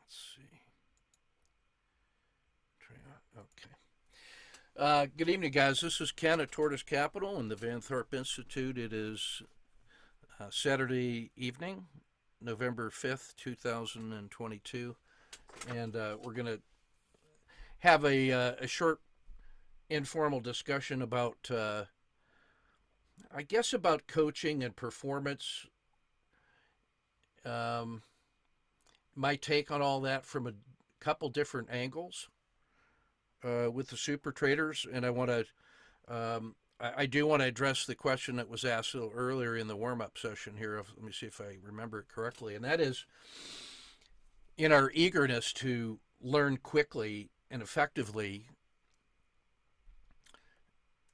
Let's see. Okay. Good evening, guys. This is Ken at Tortoise Capital and the Van Thorpe Institute. It is Saturday evening, November 5th, 2022. And we're going to have a short informal discussion about, I guess, about coaching and performance. Um, my take on all that from a couple different angles with the super traders, and I do want to address the question that was asked a little earlier in the warm-up session here. Let me see if I remember it correctly, and that is in our eagerness to learn quickly and effectively,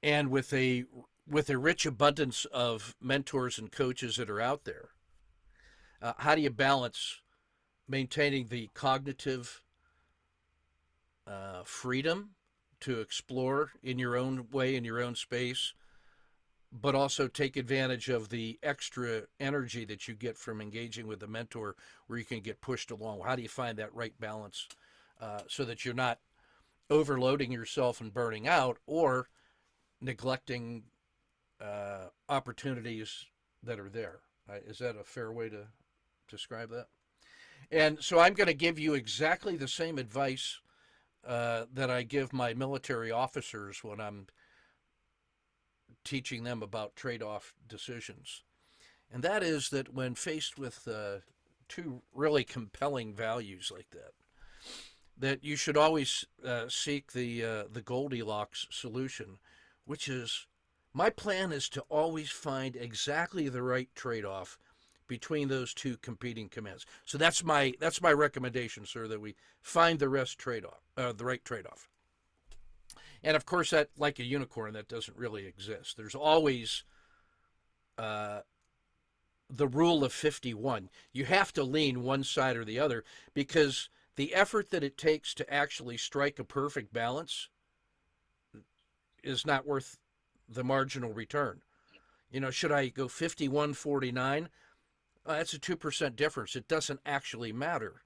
and with a rich abundance of mentors and coaches that are out there. How do you balance maintaining the cognitive freedom to explore in your own way, in your own space, but also take advantage of the extra energy that you get from engaging with a mentor where you can get pushed along? How do you find that right balance so that you're not overloading yourself and burning out or neglecting opportunities that are there? Is that a fair way to describe that? And so I'm going to give you exactly the same advice that I give my military officers when I'm teaching them about trade-off decisions. And that is that when faced with two really compelling values like that, that you should always seek the Goldilocks solution, which is my plan is to always find exactly the right trade-off between those two competing commands. So that's my recommendation, sir, that we find the right trade-off. And of course, that like a unicorn, that doesn't really exist. There's always the rule of 51. You have to lean one side or the other because the effort that it takes to actually strike a perfect balance is not worth the marginal return. Should I go 51-49? That's a 2% difference. It doesn't actually matter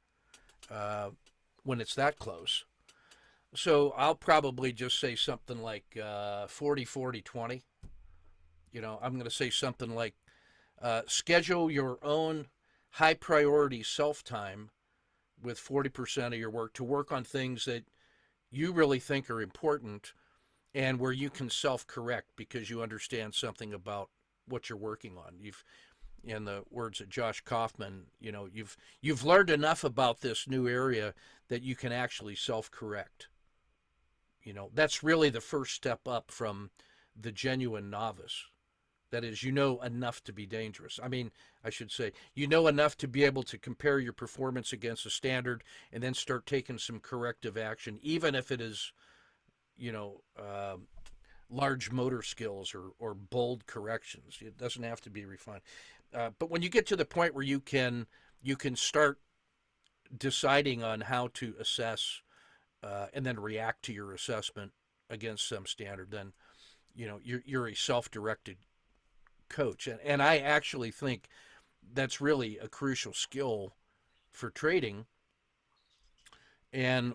when it's that close. So I'll probably just say something like 40-40-20. I'm going to say something like schedule your own high priority self time with 40% of your work to work on things that you really think are important and where you can self correct because you understand something about what you're working on. In the words of Josh Kaufman, you've learned enough about this new area that you can actually self correct. That's really the first step up from the genuine novice. That is, enough to be dangerous. I mean, I should say, enough to be able to compare your performance against a standard and then start taking some corrective action, even if it is, you know, uh, large motor skills or bold corrections. It doesn't have to be refined. But when you get to the point where you can start deciding on how to assess and then react to your assessment against some standard, then you're a self-directed coach, and I actually think that's really a crucial skill for trading. And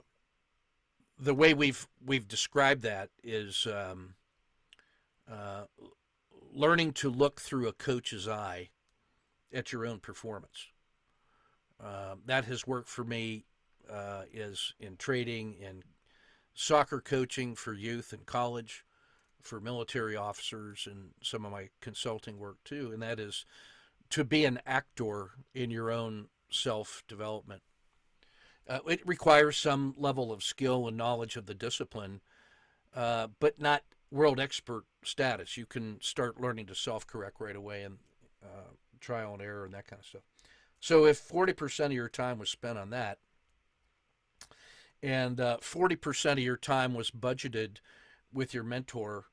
the way we've described that is uh, learning to look through a coach's eye at your own performance. That has worked for me is in trading and soccer coaching for youth and college, for military officers, and some of my consulting work too. And that is to be an actor in your own self development. It requires some level of skill and knowledge of the discipline, but not world expert status. You can start learning to self correct right away and trial and error and that kind of stuff. So if 40% of your time was spent on that, and 40% of your time was budgeted with your mentor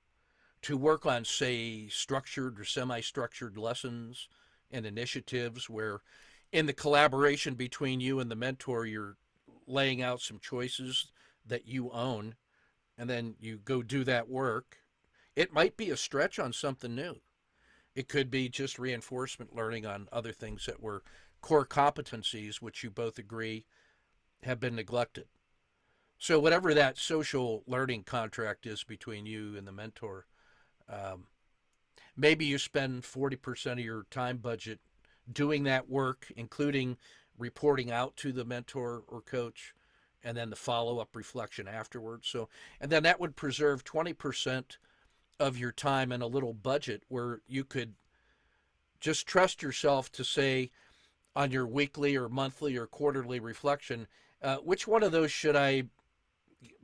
to work on, say, structured or semi structured lessons and initiatives where, in the collaboration between you and the mentor, you're laying out some choices that you own, and then you go do that work. It might be a stretch on something new. It could be just reinforcement learning on other things that were core competencies, which you both agree have been neglected. So whatever that social learning contract is between you and the mentor, um, maybe you spend 40% of your time budget doing that work, including reporting out to the mentor or coach, and then the follow-up reflection afterwards. So, and then that would preserve 20% of your time in a little budget where you could just trust yourself to say on your weekly or monthly or quarterly reflection, which one of those should I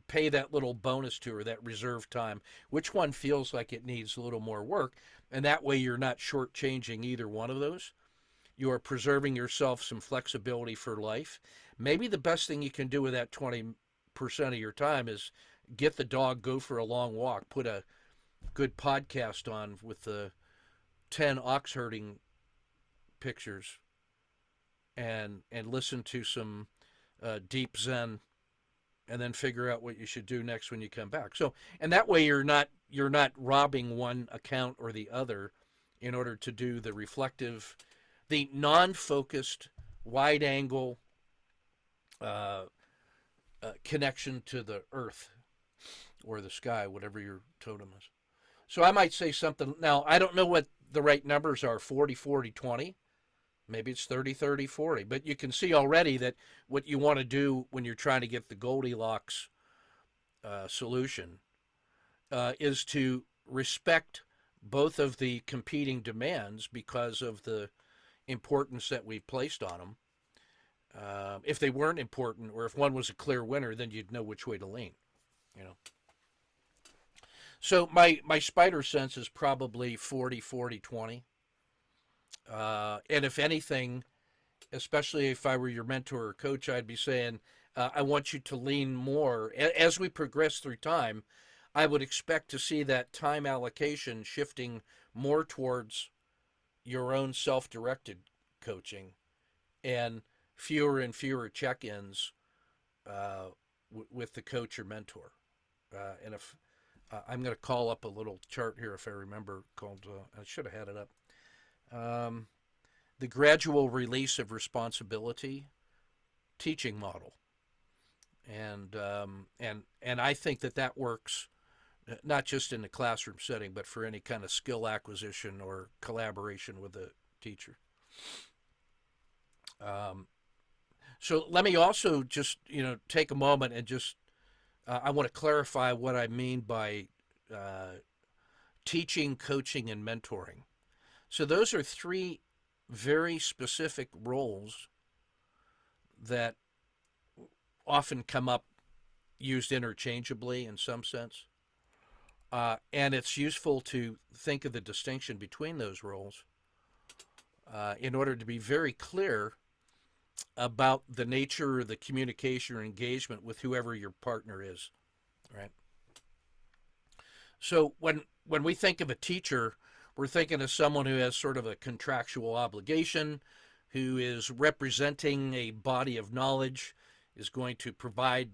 pay that little bonus to or that reserve time? Which one feels like it needs a little more work? And that way you're not shortchanging either one of those. You are preserving yourself some flexibility for life. Maybe the best thing you can do with that 20% of your time is get the dog, go for a long walk, put a good podcast on with the 10 ox herding pictures and listen to some deep Zen, and then figure out what you should do next when you come back. So, and that way you're not robbing one account or the other in order to do the reflective, the non-focused, wide-angle uh, connection to the earth or the sky, whatever your totem is. So I might say something. Now, I don't know what the right numbers are, 40, 40, 20. Maybe it's 30, 30, 40. But you can see already that what you want to do when you're trying to get the Goldilocks solution is to respect both of the competing demands because of the importance that we've placed on them. If they weren't important, or if one was a clear winner, then you'd know which way to lean. You know. So my spider sense is probably 40, 40, 20. And if anything, especially if I were your mentor or coach, I'd be saying, I want you to lean more. As we progress through time, I would expect to see that time allocation shifting more towards your own self directed coaching and fewer check-ins with the coach or mentor. And if I'm going to call up a little chart here, if I remember, called, I should have had it up. The gradual release of responsibility teaching model, and I think that works not just in the classroom setting, but for any kind of skill acquisition or collaboration with a teacher. So let me also just take a moment and just I want to clarify what I mean by teaching, coaching, and mentoring. So those are three very specific roles that often come up used interchangeably in some sense. And it's useful to think of the distinction between those roles in order to be very clear about the nature of the communication or engagement with whoever your partner is, right? So when we think of a teacher, we're thinking of someone who has sort of a contractual obligation, who is representing a body of knowledge, is going to provide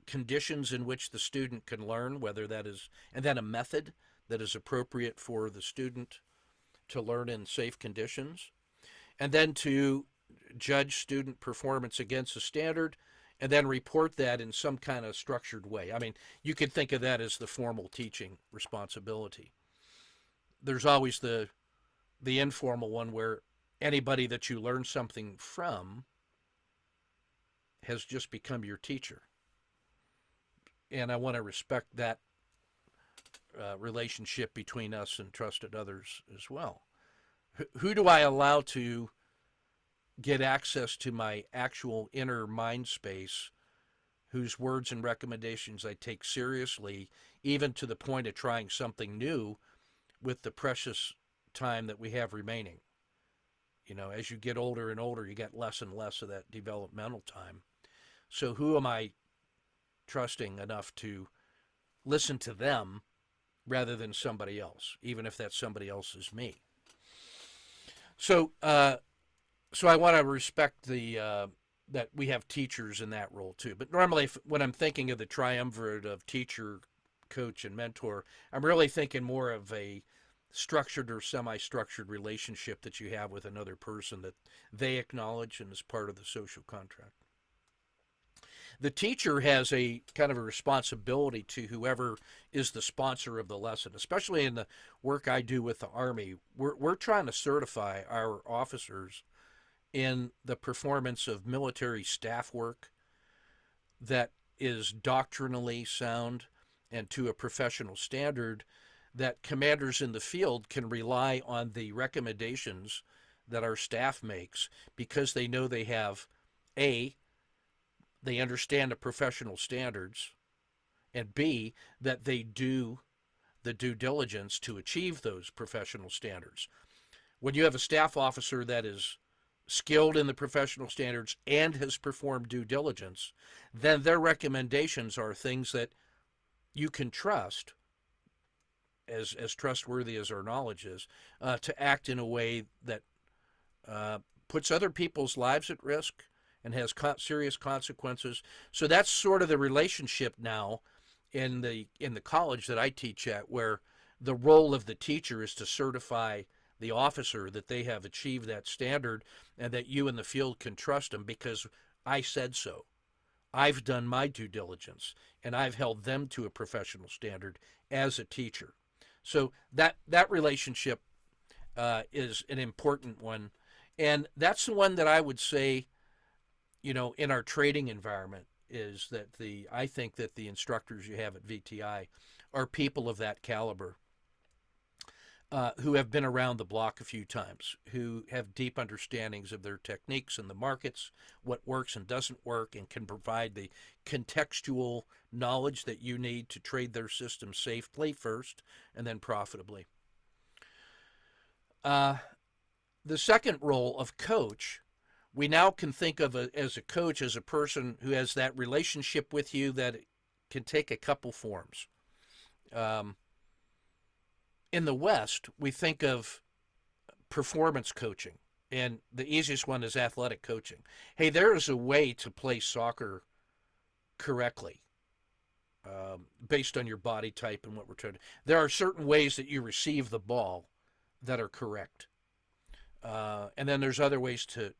conditions in which the student can learn, whether that is, and then a method that is appropriate for the student to learn in safe conditions, and then to judge student performance against a standard, and then report that in some kind of structured way. I mean, you could think of that as the formal teaching responsibility. There's always the informal one where anybody that you learn something from has just become your teacher. And I want to respect that relationship between us and trusted others as well. Who do I allow to get access to my actual inner mind space, whose words and recommendations I take seriously, even to the point of trying something new with the precious time that we have remaining? As you get older and older, you get less and less of that developmental time. So who am I trusting enough to listen to them rather than somebody else, even if that somebody else is me? So I want to respect the that we have teachers in that role too. But normally, when I'm thinking of the triumvirate of teacher, coach, and mentor, I'm really thinking more of a structured or semi-structured relationship that you have with another person that they acknowledge and is part of the social contract. The teacher has a kind of a responsibility to whoever is the sponsor of the lesson, especially in the work I do with the Army. We're trying to certify our officers in the performance of military staff work that is doctrinally sound and to a professional standard, that commanders in the field can rely on the recommendations that our staff makes because they know they have A, they understand the professional standards, and B, that they do the due diligence to achieve those professional standards. When you have a staff officer that is skilled in the professional standards and has performed due diligence, then their recommendations are things that you can trust, as trustworthy as our knowledge is, to act in a way that puts other people's lives at risk and has serious consequences. So that's sort of the relationship now in the college that I teach at, where the role of the teacher is to certify the officer that they have achieved that standard and that you in the field can trust them because I said so. I've done my due diligence and I've held them to a professional standard as a teacher. So that relationship is an important one, and that's the one that I would say, in our trading environment, is that I think that the instructors you have at VTI are people of that caliber, who have been around the block a few times, who have deep understandings of their techniques and the markets, what works and doesn't work, and can provide the contextual knowledge that you need to trade their system safely first and then profitably. The second role of coach, we now can think of as a coach as a person who has that relationship with you that can take a couple forms. In the West, we think of performance coaching, and the easiest one is athletic coaching. Hey, there is a way to play soccer correctly, based on your body type and what we're trying to. There are certain ways that you receive the ball that are correct, and then there's other ways to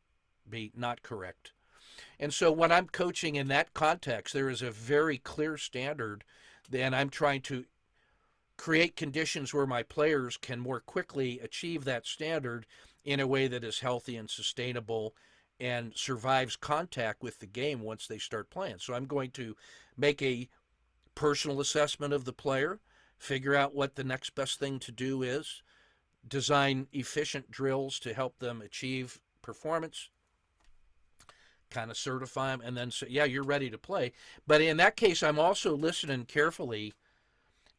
be not correct. And so when I'm coaching in that context, there is a very clear standard, and I'm trying to create conditions where my players can more quickly achieve that standard in a way that is healthy and sustainable and survives contact with the game once they start playing. So I'm going to make a personal assessment of the player, figure out what the next best thing to do is, design efficient drills to help them achieve performance, kind of certify them, and then say, yeah, you're ready to play. But in that case, I'm also listening carefully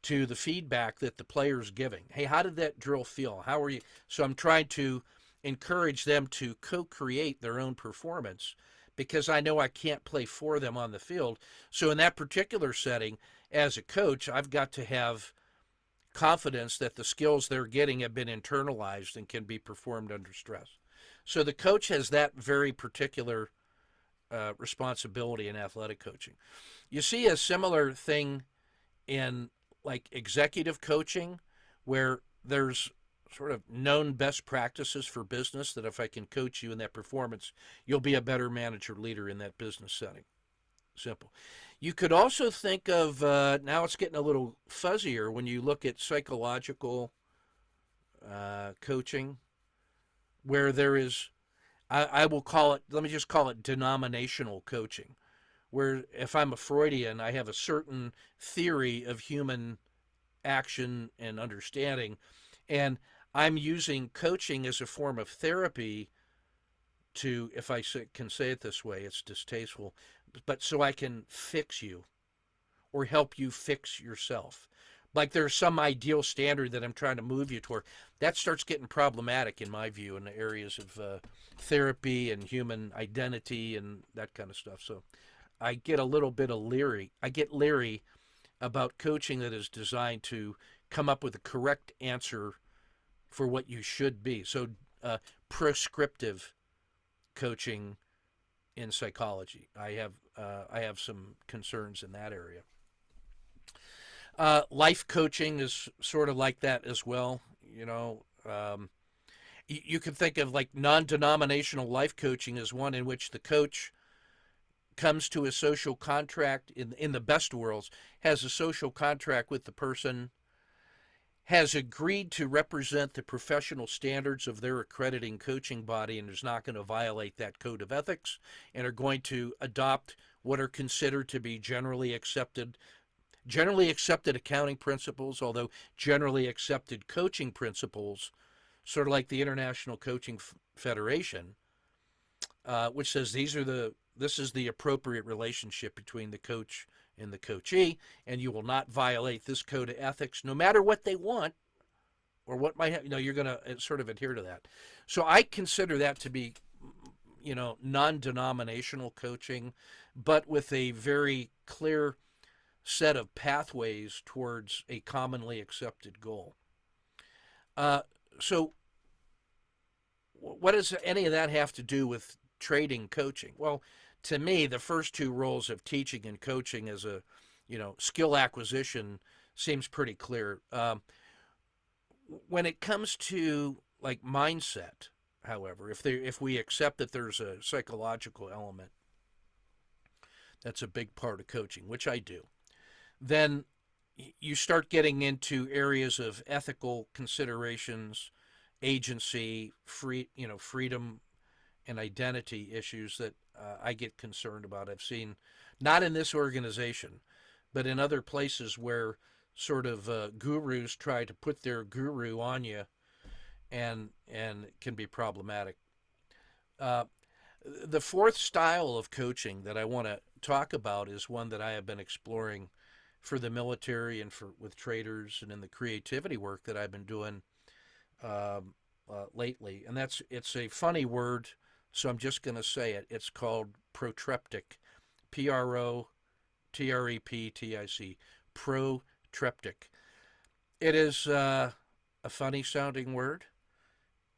to the feedback that the player's giving. Hey, how did that drill feel? How are you? So I'm trying to encourage them to co-create their own performance because I know I can't play for them on the field. So in that particular setting, as a coach, I've got to have confidence that the skills they're getting have been internalized and can be performed under stress. So the coach has that very particular responsibility in athletic coaching. You see a similar thing in like executive coaching, where there's sort of known best practices for business that if I can coach you in that performance, you'll be a better manager leader in that business setting. Simple. You could also think of, now it's getting a little fuzzier when you look at psychological coaching, where there is, I will call it, let me just call it denominational coaching, where if I'm a Freudian, I have a certain theory of human action and understanding, and I'm using coaching as a form of therapy to, if I can say it this way, it's distasteful, but so I can fix you or help you fix yourself. Like there's some ideal standard that I'm trying to move you toward. That starts getting problematic in my view in the areas of therapy and human identity and that kind of stuff. So I get a little bit of leery. I get leery about coaching that is designed to come up with the correct answer for what you should be. So prescriptive coaching in psychology, I have some concerns in that area. Life coaching is sort of like that as well. You can think of like non-denominational life coaching as one in which the coach comes to a social contract in the best worlds, has a social contract with the person, has agreed to represent the professional standards of their accrediting coaching body and is not going to violate that code of ethics, and are going to adopt what are considered to be generally accepted accounting principles, although generally accepted coaching principles, sort of like the International Coaching Federation, which says this is the appropriate relationship between the coach and the coachee, and you will not violate this code of ethics, no matter what they want or what might you're going to sort of adhere to that. So I consider that to be, non-denominational coaching, but with a very clear set of pathways towards a commonly accepted goal. So what does any of that have to do with trading coaching? Well, to me, the first two roles of teaching and coaching as a, skill acquisition seems pretty clear. When it comes to like mindset, however, if we accept that there's a psychological element that's a big part of coaching, which I do, then you start getting into areas of ethical considerations, agency, freedom and identity issues that I get concerned about. I've seen, not in this organization, but in other places where sort of gurus try to put their guru on you, and it can be problematic. The fourth style of coaching that I want to talk about is one that I have been exploring for the military and with traders and in the creativity work that I've been doing lately. And it's a funny word, so I'm just going to say it. It's called protreptic, Protreptic, protreptic. It is a funny sounding word.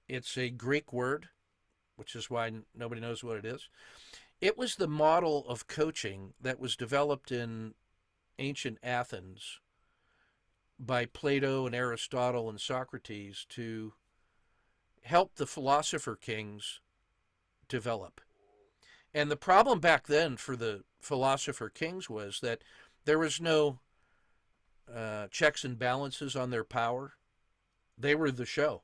It's a Greek word, which is why nobody knows what it is. It was the model of coaching that was developed in ancient Athens by Plato and Aristotle and Socrates to help the philosopher kings develop. And the problem back then for the philosopher kings was that there was no checks and balances on their power. They were the show.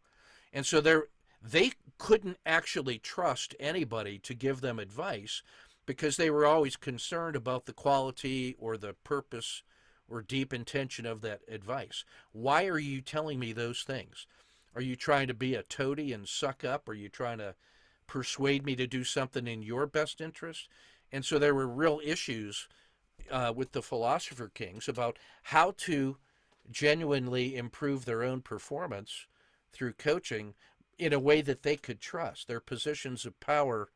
And so they couldn't actually trust anybody to give them advice because they were always concerned about the quality or the purpose or deep intention of that advice. Why are you telling me those things? Are you trying to be a toady and suck up? Are you trying to persuade me to do something in your best interest? And so there were real issues with the philosopher kings about how to genuinely improve their own performance through coaching in a way that they could trust. Their positions of power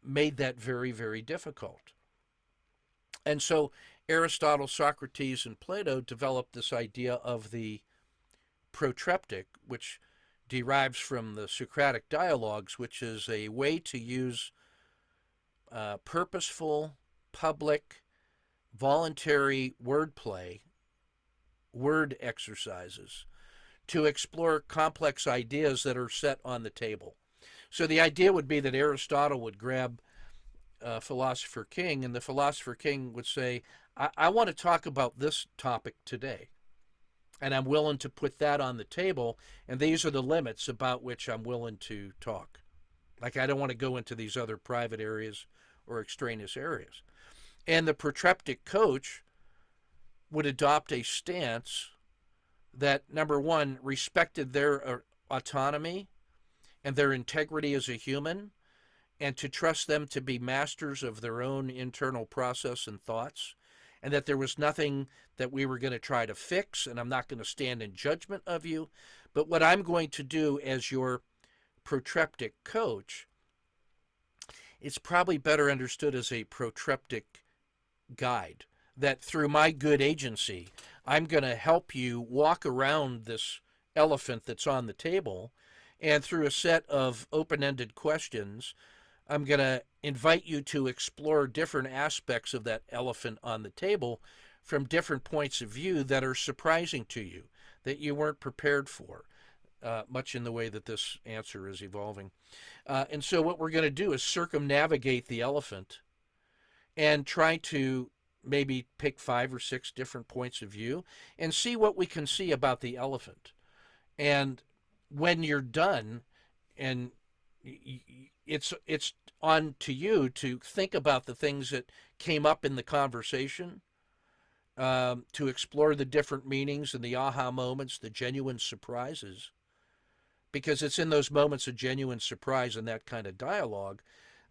made that very, very difficult. And so Aristotle, Socrates, and Plato developed this idea of the protreptic, which derives from the Socratic dialogues, which is a way to use purposeful, public, voluntary wordplay, word exercises, to explore complex ideas that are set on the table. So the idea would be that Aristotle would grab a philosopher king, and the philosopher king would say, I want to talk about this topic today, and I'm willing to put that on the table, and these are the limits about which I'm willing to talk. Like, I don't want to go into these other private areas or extraneous areas. And the protreptic coach would adopt a stance that, number one, respected their autonomy and their integrity as a human, and to trust them to be masters of their own internal process and thoughts, and that there was nothing that we were going to try to fix, and I'm not going to stand in judgment of you. But what I'm going to do as your protreptic coach, it's probably better understood as a protreptic guide, that through my good agency, I'm going to help you walk around this elephant that's on the table, and through a set of open-ended questions, I'm going to invite you to explore different aspects of that elephant on the table from different points of view that are surprising to you, that you weren't prepared for, much in the way that this answer is evolving. And so what we're going to do is circumnavigate the elephant and try to maybe pick 5 or 6 different points of view and see what we can see about the elephant. And when you're done, and it's on to you to think about the things that came up in the conversation, to explore the different meanings and the aha moments, the genuine surprises, because it's in those moments of genuine surprise and that kind of dialogue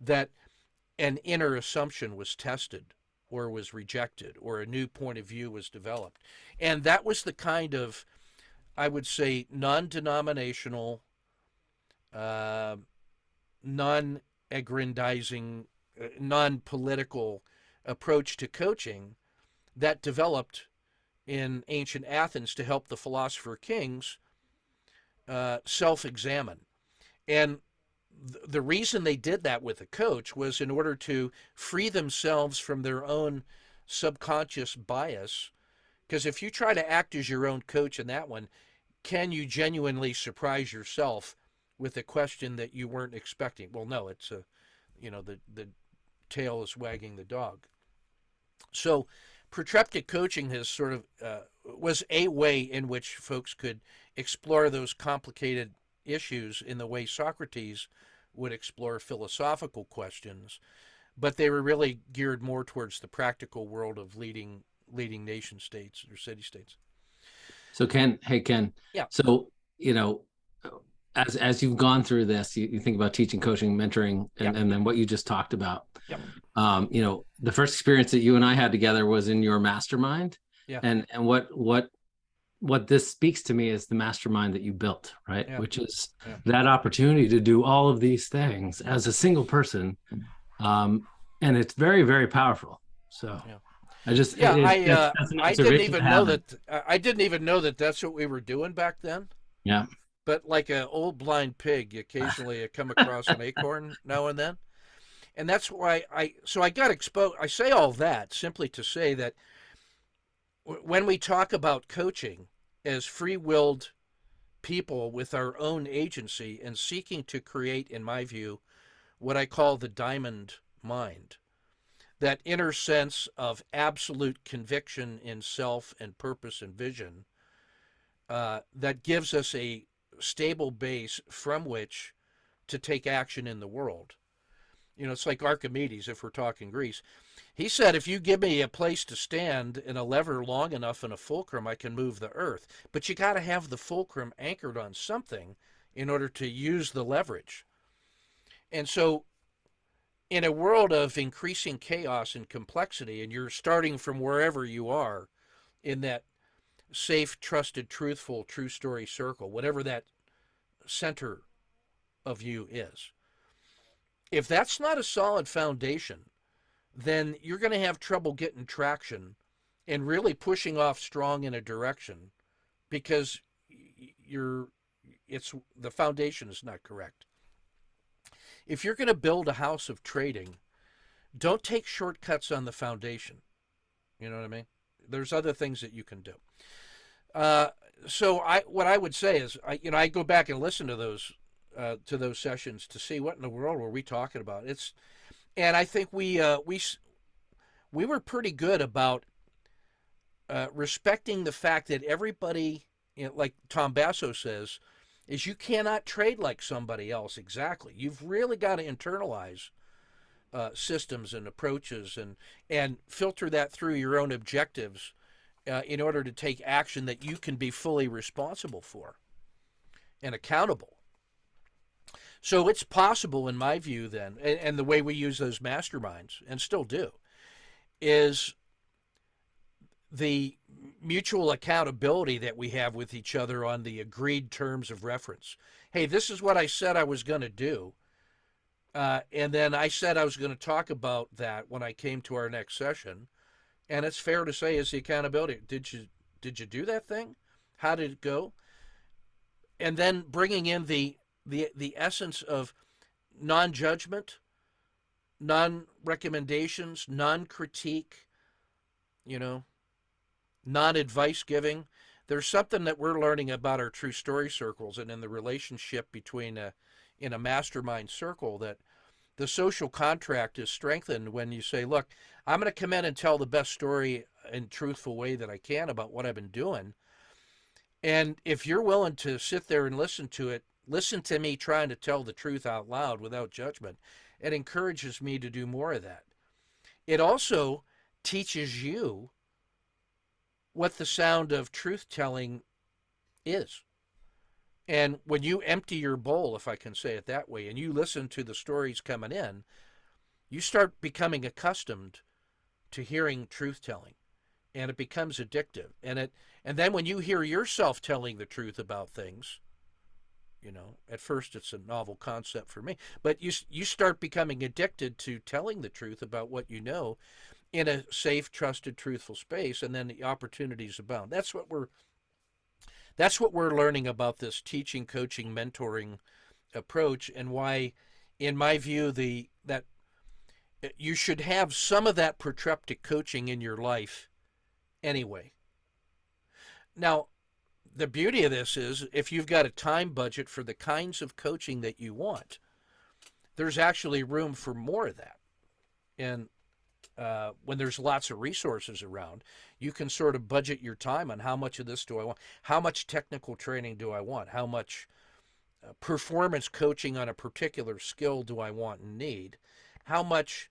that an inner assumption was tested or was rejected or a new point of view was developed. And that was the kind of, I would say, non-denominational, uh, non-aggrandizing, non-political approach to coaching that developed in ancient Athens to help the philosopher kings self-examine. And the reason they did that with a coach was in order to free themselves from their own subconscious bias. Because if you try to act as your own coach in that one, can you genuinely surprise yourself with a question that you weren't expecting? Well, no, it's the tail is wagging the dog. So protreptic coaching has sort of was a way in which folks could explore those complicated issues in the way Socrates would explore philosophical questions, but they were really geared more towards the practical world of leading nation states or city states. So Ken, hey Ken, Yeah, so you know, as you've gone through this, you think about teaching, coaching, mentoring, yeah, and then what you just talked about. yeah, The first experience that you and I had together was in your mastermind, yeah, and what this speaks to me is the mastermind that you built, right? yeah, Which is yeah, that opportunity to do all of these things as a single person, and it's very, very powerful. So yeah. I just Yeah, that's an I didn't observation to even know have. that I didn't even know that that's what we were doing back then. Yeah. But like an old blind pig, occasionally I come across an acorn now and then, and that's why I got exposed. I say all that simply to say that when we talk about coaching as free-willed people with our own agency and seeking to create, in my view, what I call the diamond mind, that inner sense of absolute conviction in self and purpose and vision, that gives us a stable base from which to take action in the world. It's like Archimedes, if we're talking Greece. He said, if you give me a place to stand and a lever long enough and a fulcrum, I can move the earth. But you got to have the fulcrum anchored on something in order to use the leverage. And so, in a world of increasing chaos and complexity, and you're starting from wherever you are in that safe, trusted, truthful, true story circle, whatever that center of you is, if that's not a solid foundation, then you're going to have trouble getting traction and really pushing off strong in a direction because the foundation is not correct. If you're going to build a house of trading, don't take shortcuts on the foundation. You know what I mean? There's other things that you can do. So what I would say is, I go back and listen to those sessions to see what in the world were we talking about. And I think we were pretty good about respecting the fact that everybody, like Tom Basso says, is you cannot trade like somebody else exactly. You've really got to internalize systems and approaches and filter that through your own objectives in order to take action that you can be fully responsible for and accountable. So it's possible, in my view, then, and the way we use those masterminds, and still do, is the mutual accountability that we have with each other on the agreed terms of reference. Hey, this is what I said I was going to do. And then I said I was going to talk about that when I came to our next session. And it's fair to say is the accountability. Did you do that thing? How did it go? And then bringing in the essence of non-judgment, non-recommendations, non-critique, non-advice giving. There's something that we're learning about our true story circles and in the relationship between in a mastermind circle that the social contract is strengthened when you say, look, I'm going to come in and tell the best story in truthful way that I can about what I've been doing. And if you're willing to sit there and listen to it, listen to me trying to tell the truth out loud without judgment, it encourages me to do more of that. It also teaches you what the sound of truth telling is. And when you empty your bowl, if I can say it that way, and you listen to the stories coming in, you start becoming accustomed to hearing truth telling, and it becomes addictive. And then when you hear yourself telling the truth about things, at first it's a novel concept for me, but you start becoming addicted to telling the truth about what you know in a safe, trusted, truthful space, and then the opportunities abound. That's what we're learning about this teaching, coaching, mentoring approach, and why, in my view, the that you should have some of that protreptic coaching in your life anyway. Now, the beauty of this is if you've got a time budget for the kinds of coaching that you want, there's actually room for more of that. And when there's lots of resources around, you can sort of budget your time on how much of this do I want, how much technical training do I want, how much performance coaching on a particular skill do I want and need, how much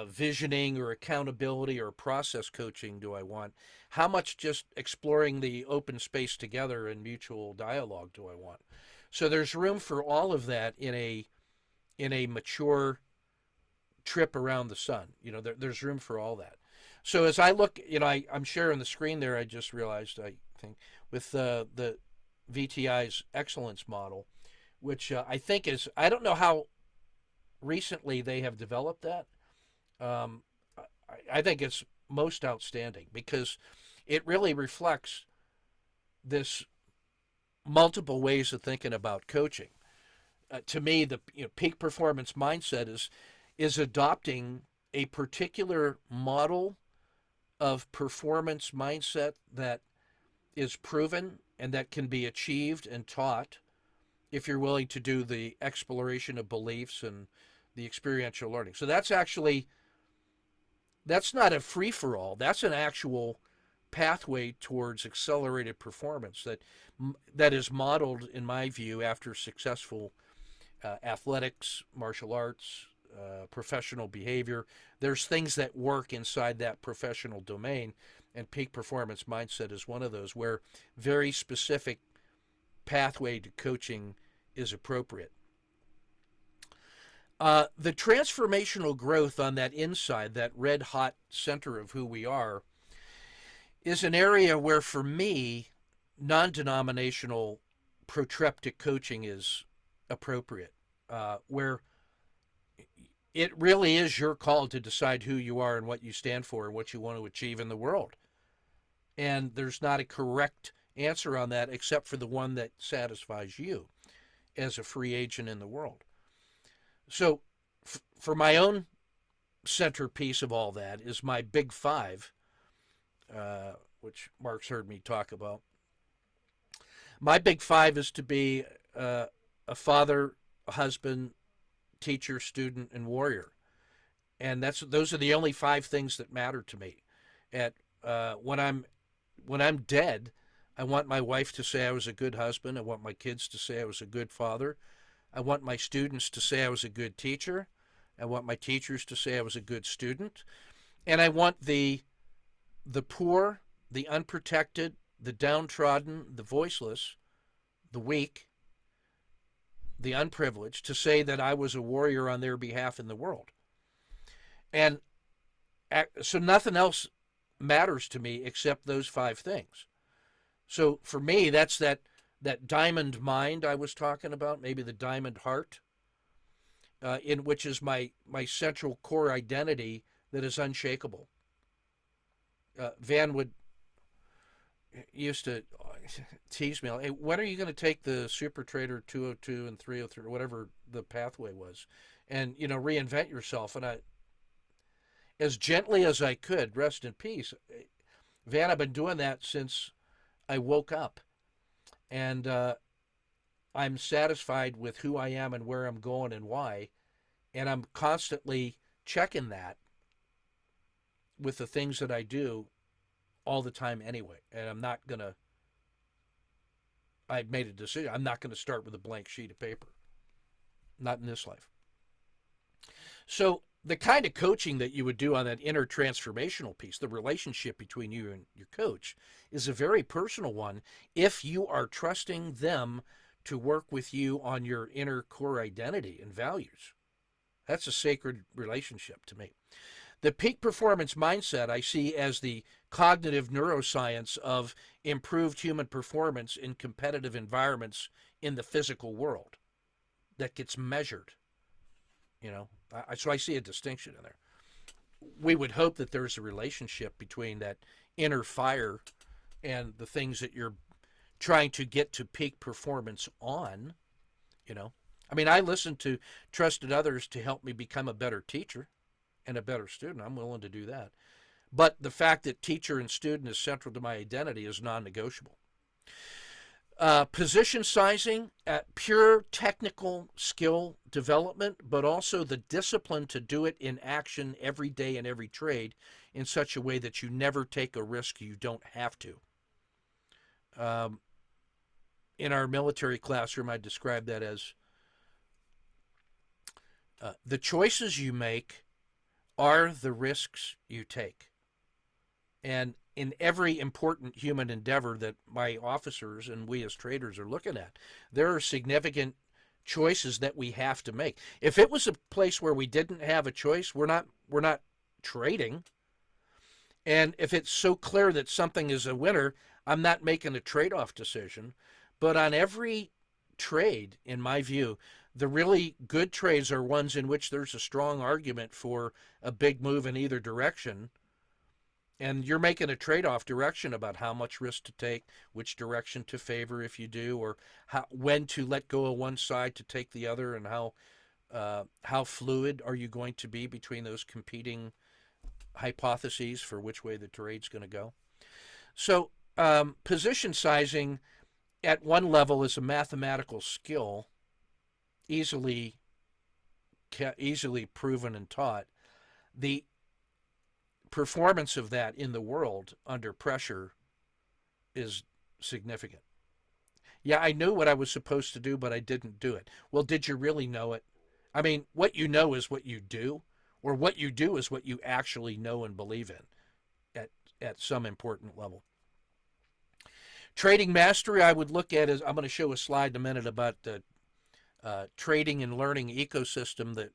visioning or accountability or process coaching do I want, how much just exploring the open space together and mutual dialogue do I want. So there's room for all of that in a mature trip around the sun. There's room for all that. So as I look, I'm sharing the screen there. I just realized, I think, with the VTI's excellence model, which I think is, I don't know how recently they have developed that. Um, I think it's most outstanding because it really reflects this multiple ways of thinking about coaching. To me, the peak performance mindset is adopting a particular model of performance mindset that is proven and that can be achieved and taught if you're willing to do the exploration of beliefs and the experiential learning. So that's not a free-for-all. That's an actual pathway towards accelerated performance that is modeled, in my view, after successful athletics, martial arts, professional behavior. There's things that work inside that professional domain, and peak performance mindset is one of those where very specific pathway to coaching is appropriate. The transformational growth on that inside, that red hot center of who we are, is an area where, for me, non-denominational protreptic coaching is appropriate, where it really is your call to decide who you are and what you stand for and what you want to achieve in the world. And there's not a correct answer on that except for the one that satisfies you as a free agent in the world. So for my own centerpiece of all that is my big five, which Mark's heard me talk about. My big five is to be a father, a husband, teacher, student, and warrior. And those are the only five things that matter to me. When I'm dead, I want my wife to say I was a good husband. I want my kids to say I was a good father. I want my students to say I was a good teacher. I want my teachers to say I was a good student. And I want the poor, the unprotected, the downtrodden, the voiceless, the weak, the unprivileged to say that I was a warrior on their behalf in the world. And so nothing else matters to me except those five things. So for me, that's that diamond mind I was talking about, maybe the diamond heart, in which is my central core identity that is unshakable. Van used to tease me, hey, when are you going to take the Super Trader 202 and 303, or whatever the pathway was, and reinvent yourself? And I, as gently as I could, rest in peace, Van, I've been doing that since I woke up, and I'm satisfied with who I am and where I'm going and why, And I'm constantly checking that with the things that I do all the time anyway. And I made a decision. I'm not going to start with a blank sheet of paper. Not in this life. So the kind of coaching that you would do on that inner transformational piece, the relationship between you and your coach, is a very personal one if you are trusting them to work with you on your inner core identity and values. That's a sacred relationship to me. The peak performance mindset I see as the cognitive neuroscience of improved human performance in competitive environments in the physical world that gets measured. So I see a distinction in there. We would hope that there's a relationship between that inner fire and the things that you're trying to get to peak performance on. I mean, I listen to trusted others to help me become a better teacher and a better student. I'm willing to do that. But the fact that teacher and student is central to my identity is non-negotiable. Position sizing, pure technical skill development, but also the discipline to do it in action every day in every trade in such a way that you never take a risk you don't have to. In our military classroom, I describe that as the choices you make are the risks you take. And in every important human endeavor that my officers and we as traders are looking at, there are significant choices that we have to make. If it was a place where we didn't have a choice, we're not trading. And if it's so clear that something is a winner, I'm not making a trade-off decision. But on every trade, in my view, the really good trades are ones in which there's a strong argument for a big move in either direction. And you're making a trade-off direction about how much risk to take, which direction to favor if you do, or when to let go of one side to take the other, and how fluid are you going to be between those competing hypotheses for which way the trade's going to go. So position sizing at one level is a mathematical skill, easily proven and taught. The performance of that in the world under pressure is significant. Yeah, I knew what I was supposed to do, but I didn't do it. Well, did you really know it? I mean, what you know is what you do, or what you do is what you actually know and believe in at some important level. Trading mastery, I would look at as, I'm going to show a slide in a minute about the trading and learning ecosystem that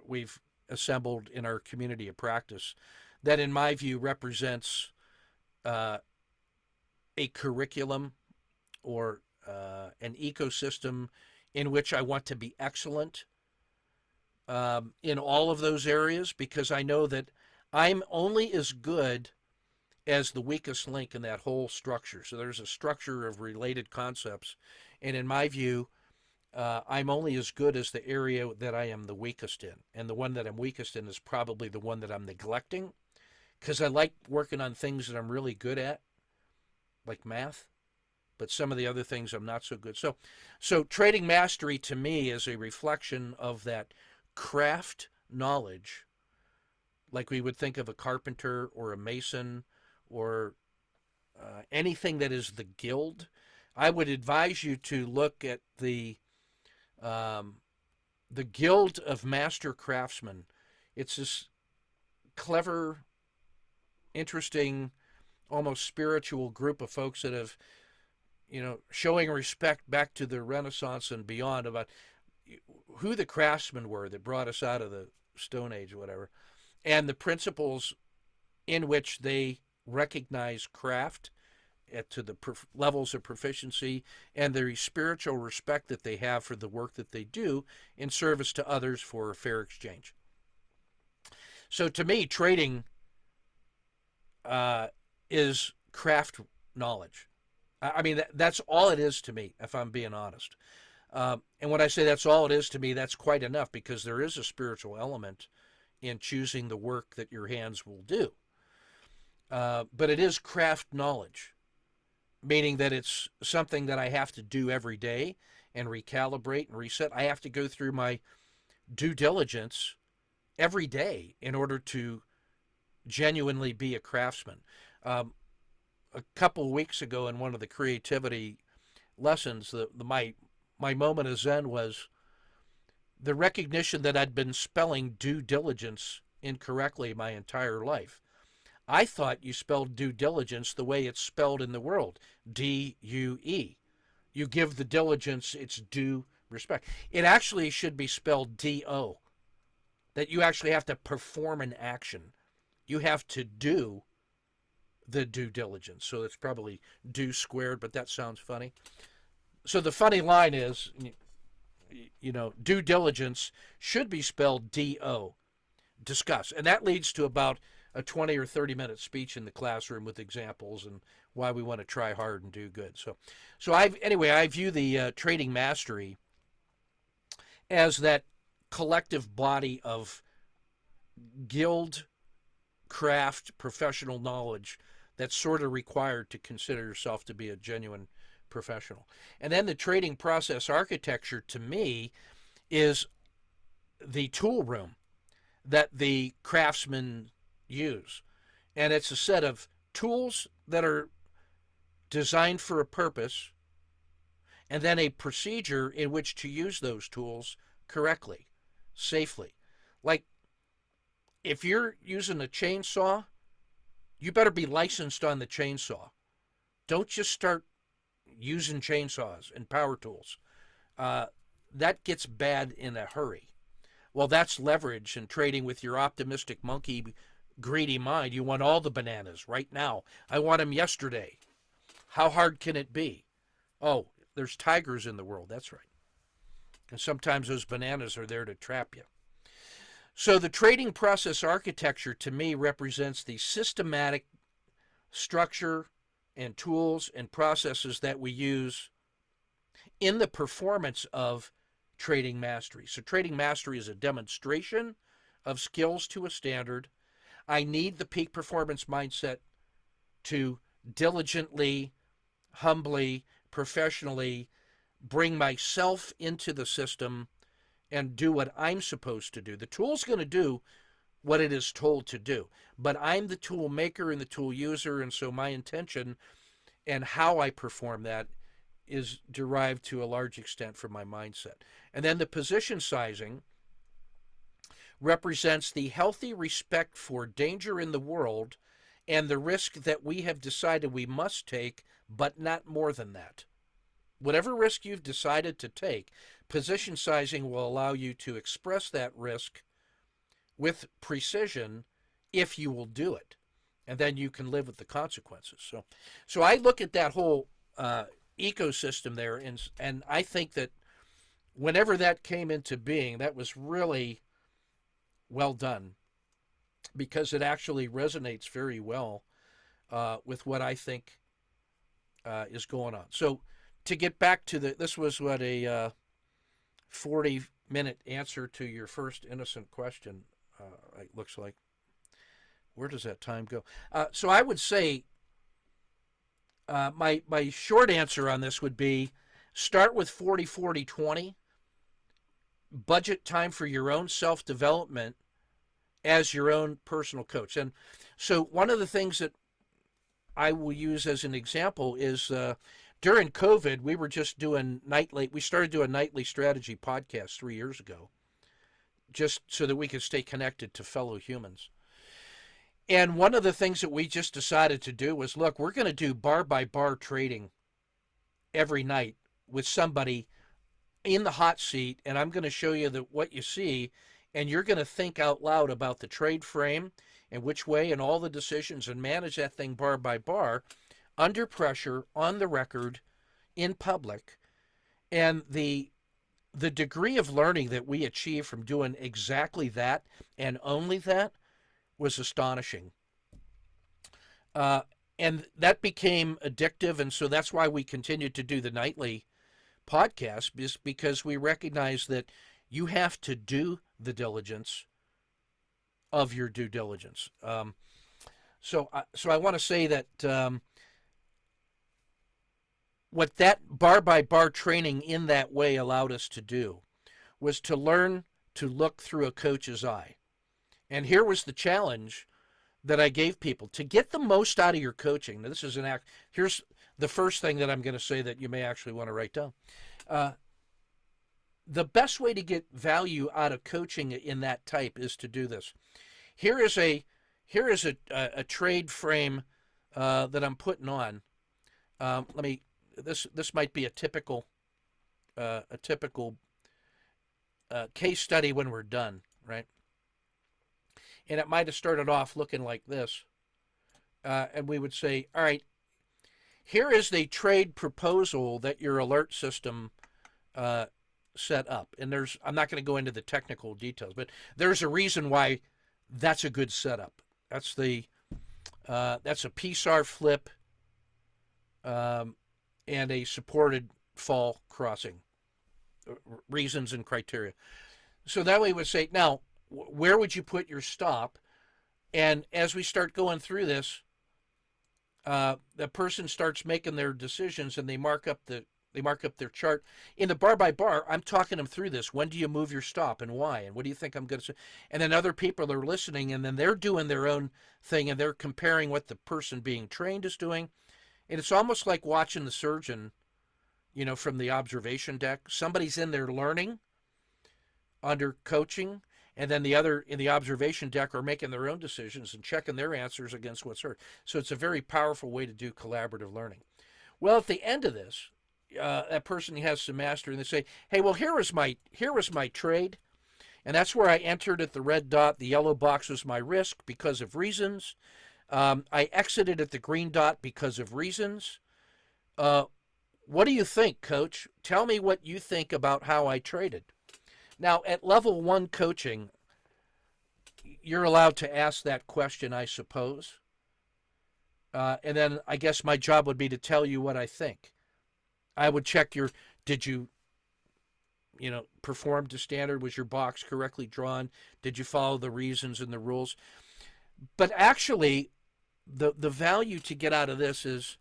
we've assembled in our community of practice, that in my view represents a curriculum or an ecosystem in which I want to be excellent in all of those areas, because I know that I'm only as good as the weakest link in that whole structure. So there's a structure of related concepts, and in my view, I'm only as good as the area that I am the weakest in. And the one that I'm weakest in is probably the one that I'm neglecting, because I like working on things that I'm really good at, like math, but some of the other things I'm not so good. So trading mastery to me is a reflection of that craft knowledge, like we would think of a carpenter or a mason or anything that is the guild. I would advise you to look at the Guild of Master Craftsmen. It's this clever, interesting, almost spiritual group of folks that have, showing respect back to the Renaissance and beyond about who the craftsmen were that brought us out of the Stone Age or whatever, and the principles in which they recognize craft to the levels of proficiency and the spiritual respect that they have for the work that they do in service to others for a fair exchange. So to me, trading is craft knowledge. I mean, that's all it is to me, if I'm being honest. And when I say that's all it is to me, that's quite enough, because there is a spiritual element in choosing the work that your hands will do. But it is craft knowledge, meaning that it's something that I have to do every day and recalibrate and reset. I have to go through my due diligence every day in order to genuinely be a craftsman. Um, a couple of weeks ago in one of the creativity lessons, my moment of zen was the recognition that I'd been spelling due diligence incorrectly my entire life. I thought you spelled due diligence the way it's spelled in the world, D-U-E. You give the diligence its due respect. It actually should be spelled D-O, that you actually have to perform an action. You have to do the due diligence. So it's probably due squared, but that sounds funny. So the funny line is, due diligence should be spelled D-O, discuss. And that leads to about a 20 or 30-minute speech in the classroom with examples and why we want to try hard and do good. So I view the trading mastery as that collective body of guild craft professional knowledge that's sort of required to consider yourself to be a genuine professional. And then the trading process architecture to me is the tool room that the craftsmen use. And it's a set of tools that are designed for a purpose, and then a procedure in which to use those tools correctly, safely. Like if you're using a chainsaw, you better be licensed on the chainsaw. Don't just start using chainsaws and power tools. That gets bad in a hurry. Well, that's leverage and trading with your optimistic monkey greedy mind. You want all the bananas right now. I want them yesterday. How hard can it be? Oh, there's tigers in the world. That's right. And sometimes those bananas are there to trap you. So the trading process architecture to me represents the systematic structure and tools and processes that we use in the performance of trading mastery. So trading mastery is a demonstration of skills to a standard. I need the peak performance mindset to diligently, humbly, professionally bring myself into the system and do what I'm supposed to do. The tool's going to do what it is told to do, but I'm the tool maker and the tool user, and so my intention and how I perform that is derived to a large extent from my mindset. And then the position sizing represents the healthy respect for danger in the world and the risk that we have decided we must take, but not more than that. Whatever risk you've decided to take, position sizing will allow you to express that risk with precision if you will do it. And then you can live with the consequences. So I look at that whole ecosystem there, and I think that whenever that came into being, that was really well done, because it actually resonates very well with what I think is going on. So to get back to this was what a 40-minute answer to your first innocent question, it looks like. Where does that time go? So I would say my short answer on this would be start with 40-40-20. Budget time for your own self-development as your own personal coach. And so one of the things that I will use as an example is during COVID, we were just doing we started doing nightly strategy podcasts 3 years ago, just so that we could stay connected to fellow humans. And one of the things that we just decided to do was, look, we're going to do bar by bar trading every night with somebody in the hot seat, and I'm going to show you what you see, and you're going to think out loud about the trade frame and which way and all the decisions, and manage that thing bar by bar under pressure, on the record, in public. And the degree of learning that we achieved from doing exactly that and only that was astonishing. And that became addictive, and so that's why we continued to do the nightly podcast, is because we recognize that you have to do the diligence of your due diligence. So I want to say that what that bar by bar training in that way allowed us to do was to learn to look through a coach's eye. And here was the challenge that I gave people to get the most out of your coaching. Now, this is here's the first thing that I'm going to say that you may actually want to write down. The best way to get value out of coaching in that type is to do this. Here is a trade frame that I'm putting on. This might be a typical case study when we're done, right? And it might have started off looking like this, and we would say, all right, here is the trade proposal that your alert system set up. And I'm not going to go into the technical details, but there's a reason why that's a good setup. That's a PSAR flip and a supported fall crossing. Reasons and criteria. So that way we would say, now, where would you put your stop? And as we start going through this, the person starts making their decisions, and they mark up their chart. In the bar by bar, I'm talking them through this. When do you move your stop and why? And what do you think I'm going to say? And then other people are listening, and then they're doing their own thing, and they're comparing what the person being trained is doing. And it's almost like watching the surgeon, from the observation deck. Somebody's in there learning under coaching, and then the other in the observation deck are making their own decisions and checking their answers against what's heard. So it's a very powerful way to do collaborative learning. Well, at the end of this, that person has some mastery, and they say, hey, well, here was my trade, and that's where I entered at the red dot. The yellow box was my risk because of reasons. I exited at the green dot because of reasons. What do you think, coach? Tell me what you think about how I traded. Now, at level 1 coaching, you're allowed to ask that question, I suppose. And then I guess my job would be to tell you what I think. I would check did you perform to standard? Was your box correctly drawn? Did you follow the reasons and the rules? But actually, the value to get out of this is,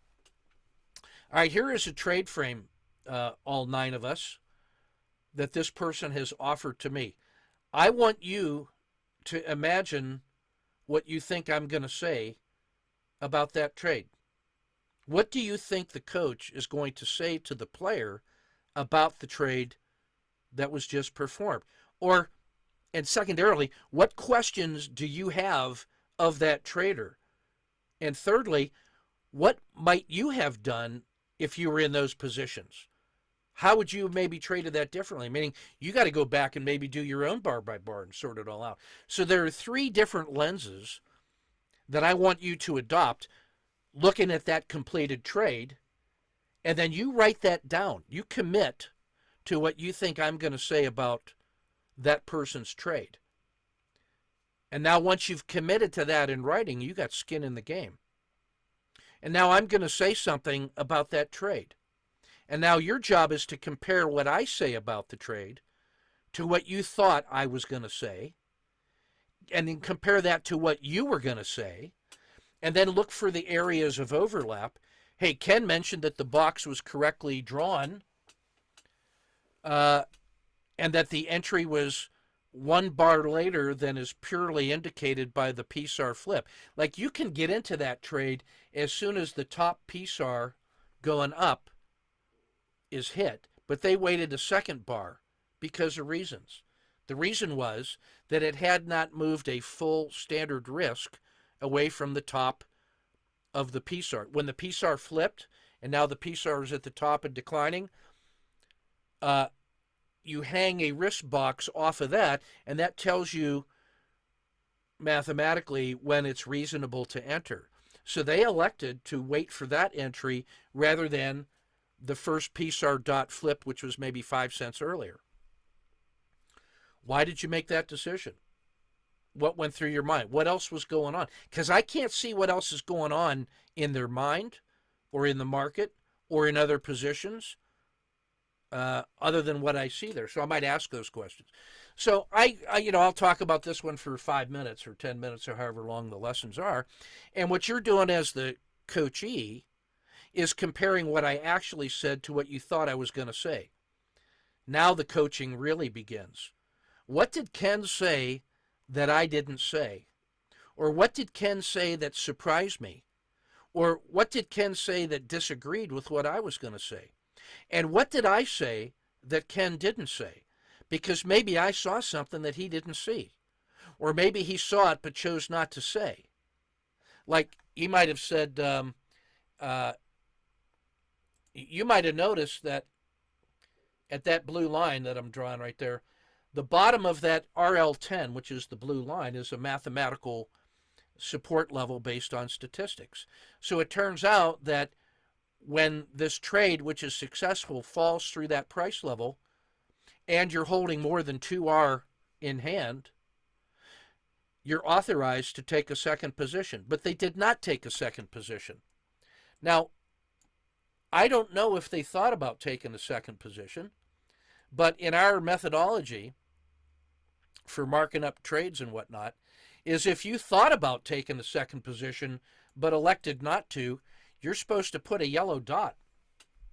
all right, here is a trade frame, all 9 of us, that this person has offered to me. I want you to imagine what you think I'm going to say about that trade. What do you think the coach is going to say to the player about the trade that was just performed? And secondarily, what questions do you have of that trader? And thirdly, what might you have done if you were in those positions? How would you have maybe traded that differently? Meaning, you got to go back and maybe do your own bar by bar and sort it all out. So there are 3 different lenses that I want you to adopt looking at that completed trade, and then you write that down. You commit to what you think I'm going to say about that person's trade. And now once you've committed to that in writing, you got skin in the game. And now I'm going to say something about that trade. And now your job is to compare what I say about the trade to what you thought I was going to say, and then compare that to what you were going to say, and then look for the areas of overlap. Hey, Ken mentioned that the box was correctly drawn, and that the entry was 1 bar later than is purely indicated by the PSAR flip. Like, you can get into that trade as soon as the top PSAR going up is hit, but they waited a 2nd bar because of reasons. The reason was that it had not moved a full standard risk away from the top of the PSAR. When the PSAR flipped, and now the PSAR is at the top and declining, you hang a risk box off of that, and that tells you mathematically when it's reasonable to enter. So they elected to wait for that entry rather than the first PSAR dot flip, which was maybe 5 cents earlier. Why did you make that decision? What went through your mind? What else was going on? Because I can't see what else is going on in their mind or in the market or in other positions other than what I see there. So I might ask those questions. So I'll talk about this one for 5 minutes or 10 minutes or however long the lessons are. And what you're doing as the coachee is comparing what I actually said to what you thought I was going to say. Now the coaching really begins. what did Ken say that I didn't say? Or what did Ken say that surprised me? Or what did Ken say that disagreed with what I was going to say? And what did I say that Ken didn't say? Because maybe I saw something that he didn't see. Or maybe he saw it but chose not to say. Like he might have said, uh, you might have noticed that at that blue line that I'm drawing right there, the bottom of that RL10, which is the blue line, is a mathematical support level based on statistics. So it turns out that when this trade, which is successful, falls through that price level, and you're holding more than 2R in hand, you're authorized to take a second position. But they did not take a second position. Now, I don't know if they thought about taking a second position, but in our methodology for marking up trades and whatnot, is if you thought about taking a second position but elected not to, you're supposed to put a yellow dot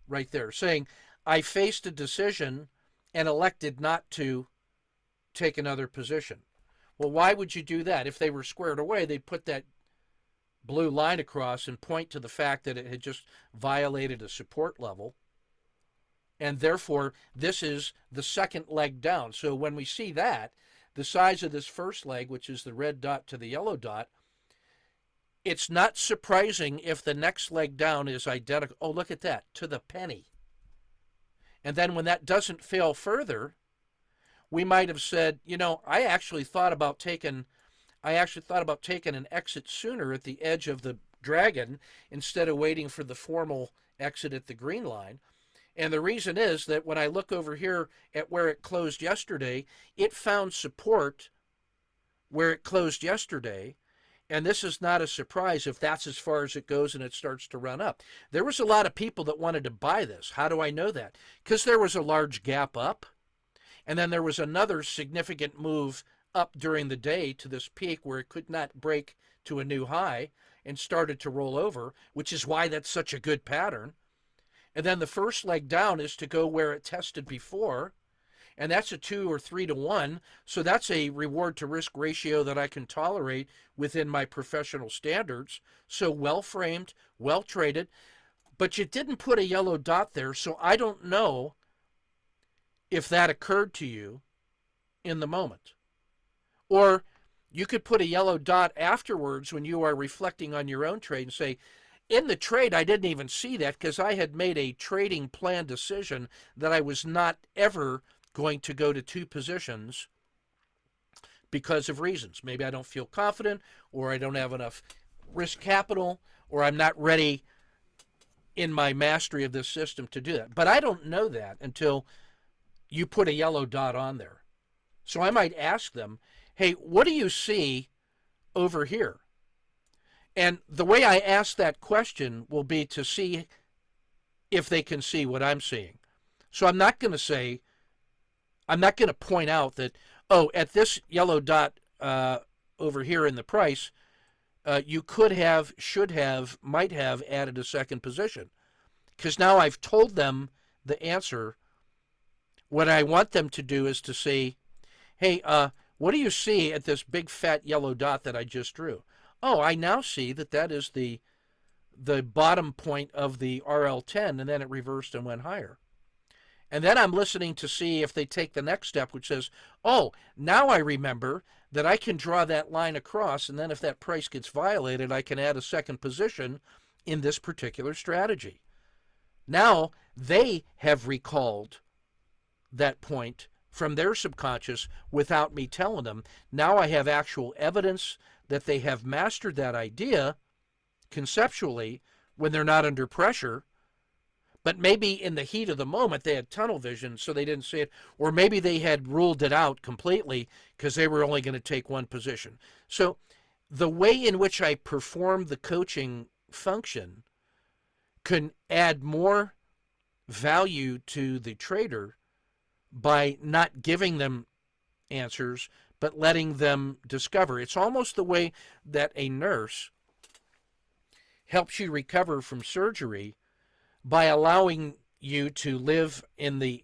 right there saying, I faced a decision and elected not to take another position. Well, why would you do that? If they were squared away, they'd put that blue line across and point to the fact that it had just violated a support level. And therefore, this is the second leg down. So when we see that, the size of this first leg, which is the red dot to the yellow dot, it's not surprising if the next leg down is identical. Oh, look at that, to the penny. And then when that doesn't fail further, we might have said, you know, I actually thought about taking an exit sooner at the edge of the dragon instead of waiting for the formal exit at the green line. And the reason is that when I look over here at where it closed yesterday, it found support where it closed yesterday. And this is not a surprise if that's as far as it goes and it starts to run up. There was a lot of people that wanted to buy this. How do I know that? Because there was a large gap up. And then there was another significant move up during the day to this peak where it could not break to a new high and started to roll over, which is why that's such a good pattern. And then the first leg down is to go where it tested before, and that's a 2 or 3 to 1. So that's a reward to risk ratio that I can tolerate within my professional standards. So well framed, well traded, but you didn't put a yellow dot there, so I don't know if that occurred to you in the moment. Or you could put a yellow dot afterwards when you are reflecting on your own trade and say, in the trade, I didn't even see that because I had made a trading plan decision that I was not ever going to go to two positions because of reasons. Maybe I don't feel confident, or I don't have enough risk capital, or I'm not ready in my mastery of this system to do that. But I don't know that until you put a yellow dot on there. So I might ask them, hey, what do you see over here? And the way I ask that question will be to see if they can see what I'm seeing. So I'm not going to point out that, oh, at this yellow dot over here in the price, you could have, should have, might have added a second position. Because now I've told them the answer. What I want them to do is to say, hey, what do you see at this big fat yellow dot that I just drew? Oh, I now see that that is the bottom point of the RL10, and then it reversed and went higher. And then I'm listening to see if they take the next step, which says, oh, now I remember that I can draw that line across, and then if that price gets violated, I can add a second position in this particular strategy. Now they have recalled that point from their subconscious without me telling them. Now I have actual evidence that they have mastered that idea conceptually when they're not under pressure. But maybe in the heat of the moment they had tunnel vision, so they didn't see it. Or maybe they had ruled it out completely because they were only going to take one position. So the way in which I perform the coaching function can add more value to the trader by not giving them answers, but letting them discover. It's almost the way that a nurse helps you recover from surgery by allowing you to live in the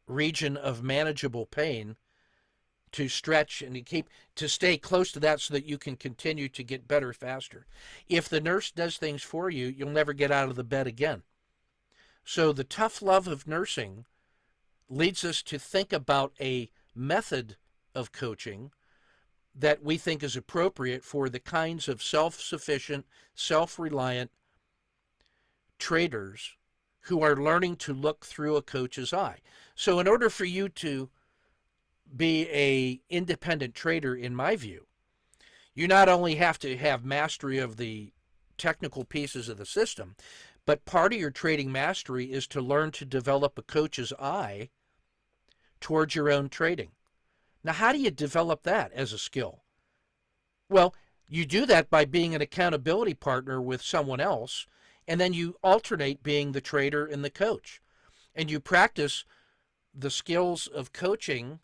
region of manageable pain to stretch and to stay close to that so that you can continue to get better faster. If the nurse does things for you, you'll never get out of the bed again. So the tough love of nursing leads us to think about a method of coaching that we think is appropriate for the kinds of self-sufficient, self-reliant traders who are learning to look through a coach's eye. So in order for you to be an independent trader, in my view, you not only have to have mastery of the technical pieces of the system, but part of your trading mastery is to learn to develop a coach's eye towards your own trading. Now, how do you develop that as a skill? Well, you do that by being an accountability partner with someone else, and then you alternate being the trader and the coach. And you practice the skills of coaching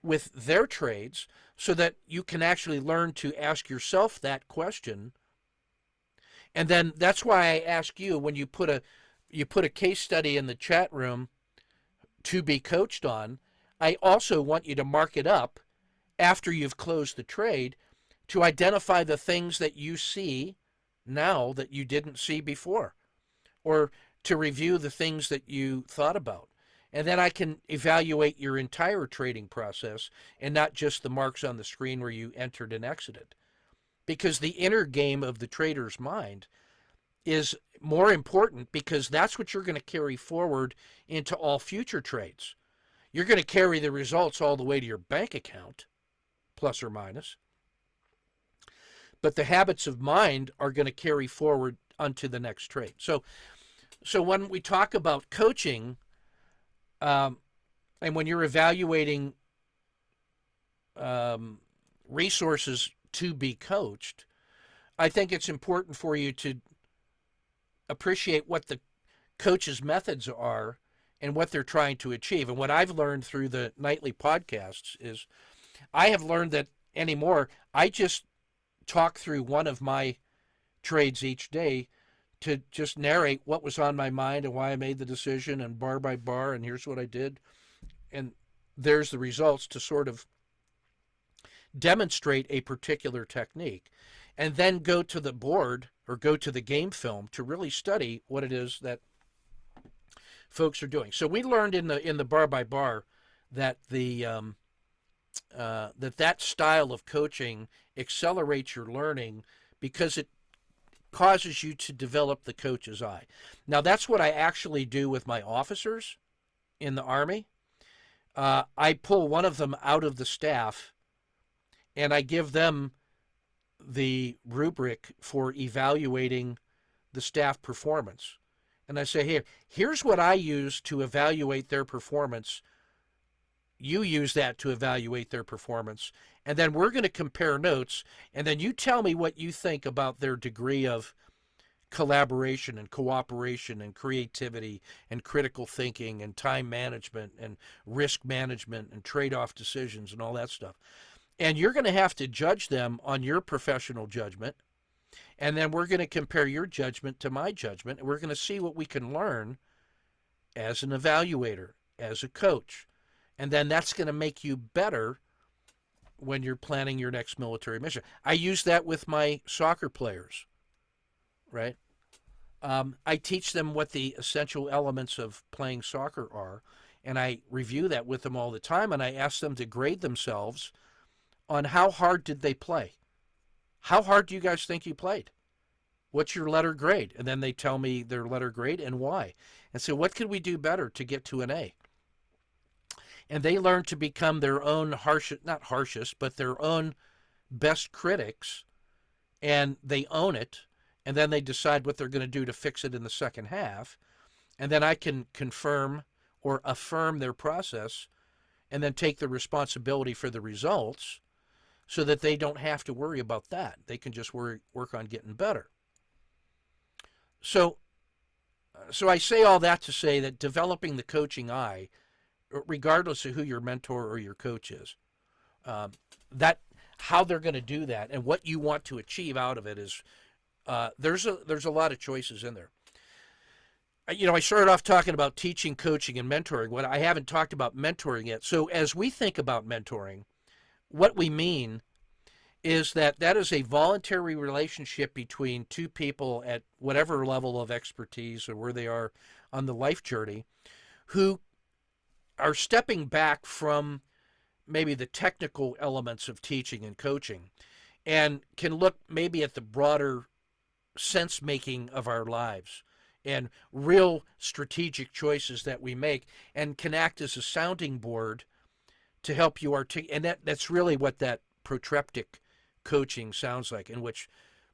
with their trades so that you can actually learn to ask yourself that question. And then that's why I ask you, when you put a case study in the chat room to be coached on, I also want you to mark it up after you've closed the trade to identify the things that you see now that you didn't see before, or to review the things that you thought about. And then I can evaluate your entire trading process and not just the marks on the screen where you entered and exited. Because the inner game of the trader's mind is more important, because that's what you're going to carry forward into all future trades. You're going to carry the results all the way to your bank account, plus or minus. But the habits of mind are going to carry forward onto the next trade. So when we talk about coaching, and when you're evaluating resources to be coached, I think it's important for you to appreciate what the coach's methods are and what they're trying to achieve. And what I've learned through the nightly podcasts is I have learned that anymore, I just talk through one of my trades each day to just narrate what was on my mind and why I made the decision, and bar by bar, and here's what I did. And there's the results, to sort of demonstrate a particular technique, and then go to the board or go to the game film to really study what it is that folks are doing. So we learned in the bar by bar that that style of coaching accelerates your learning because it causes you to develop the coach's eye. Now, that's what I actually do with my officers in the Army. I pull one of them out of the staff and I give them the rubric for evaluating the staff performance. And I say, here's what I use to evaluate their performance. You use that to evaluate their performance. And then we're going to compare notes. And then you tell me what you think about their degree of collaboration and cooperation and creativity and critical thinking and time management and risk management and trade-off decisions and all that stuff. And you're going to have to judge them on your professional judgment. And then we're going to compare your judgment to my judgment. And we're going to see what we can learn as an evaluator, as a coach. And then that's going to make you better when you're planning your next military mission. I use that with my soccer players, right? I teach them what the essential elements of playing soccer are, and I review that with them all the time, and I ask them to grade themselves on how hard did they play. How hard do you guys think you played? What's your letter grade? And then they tell me their letter grade and why. And so what could we do better to get to an A? And they learn to become their own not harshest, but their own best critics, and they own it, and then they decide what they're going to do to fix it in the second half, and then I can confirm or affirm their process, and then take the responsibility for the results so that they don't have to worry about that. They can just work on getting better. So I say all that to say that developing the coaching eye, regardless of who your mentor or your coach is, that how they're going to do that and what you want to achieve out of it is there's a lot of choices in there. I started off talking about teaching, coaching, and mentoring. What I haven't talked about mentoring yet. So as we think about mentoring, what we mean is that that is a voluntary relationship between two people at whatever level of expertise or where they are on the life journey who are stepping back from maybe the technical elements of teaching and coaching and can look maybe at the broader sense making of our lives and real strategic choices that we make and can act as a sounding board to help you articulate. And that's really what that protreptic coaching sounds like, in which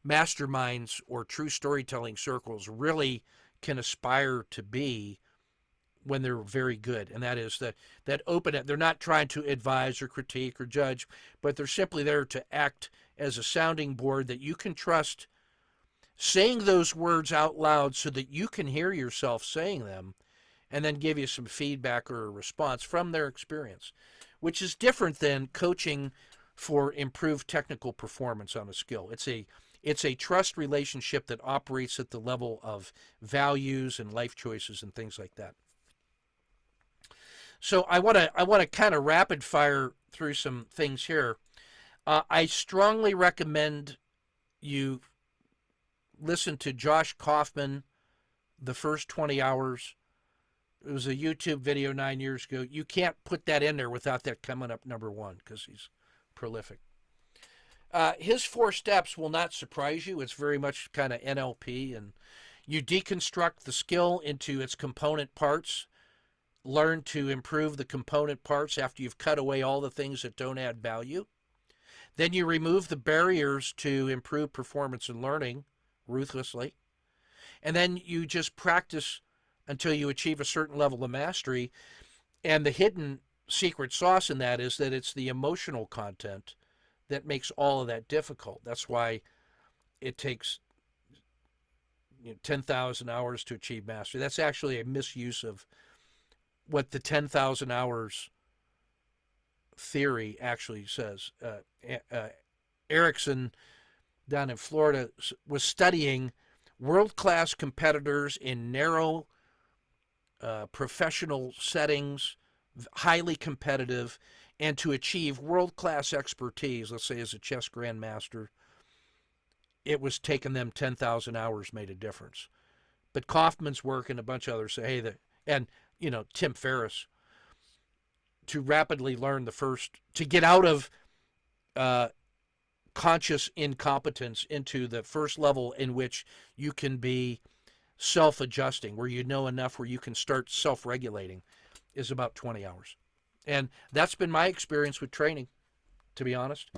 masterminds or true storytelling circles really can aspire to be when they're very good. And that is that open, they're not trying to advise or critique or judge, but they're simply there to act as a sounding board that you can trust, saying those words out loud so that you can hear yourself saying them, and then give you some feedback or a response from their experience, which is different than coaching for improved technical performance on a skill. It's a trust relationship that operates at the level of values and life choices and things like that. So I want to kind of rapid fire through some things here. I strongly recommend you listen to Josh Kaufman, The First 20 Hours. It was a YouTube video 9 years ago. You can't put that in there without that coming up number one because he's prolific. His 4 steps will not surprise you. It's very much kind of NLP, and you deconstruct the skill into its component parts. Learn to improve the component parts after you've cut away all the things that don't add value. Then you remove the barriers to improve performance and learning ruthlessly. And then you just practice until you achieve a certain level of mastery. And the hidden secret sauce in that is that it's the emotional content that makes all of that difficult. That's why it takes 10,000 hours to achieve mastery. That's actually a misuse of what the 10,000 hours theory actually says. Erickson down in Florida was studying world-class competitors in narrow professional settings, highly competitive, and to achieve world-class expertise, let's say as a chess grandmaster, it was taking them 10,000 hours made a difference. But Kaufman's work and a bunch of others say, hey, and Tim Ferriss, to rapidly learn to get out of conscious incompetence into the first level in which you can be self-adjusting, where you know enough where you can start self-regulating, is about 20 hours. And that's been my experience with training, to be honest.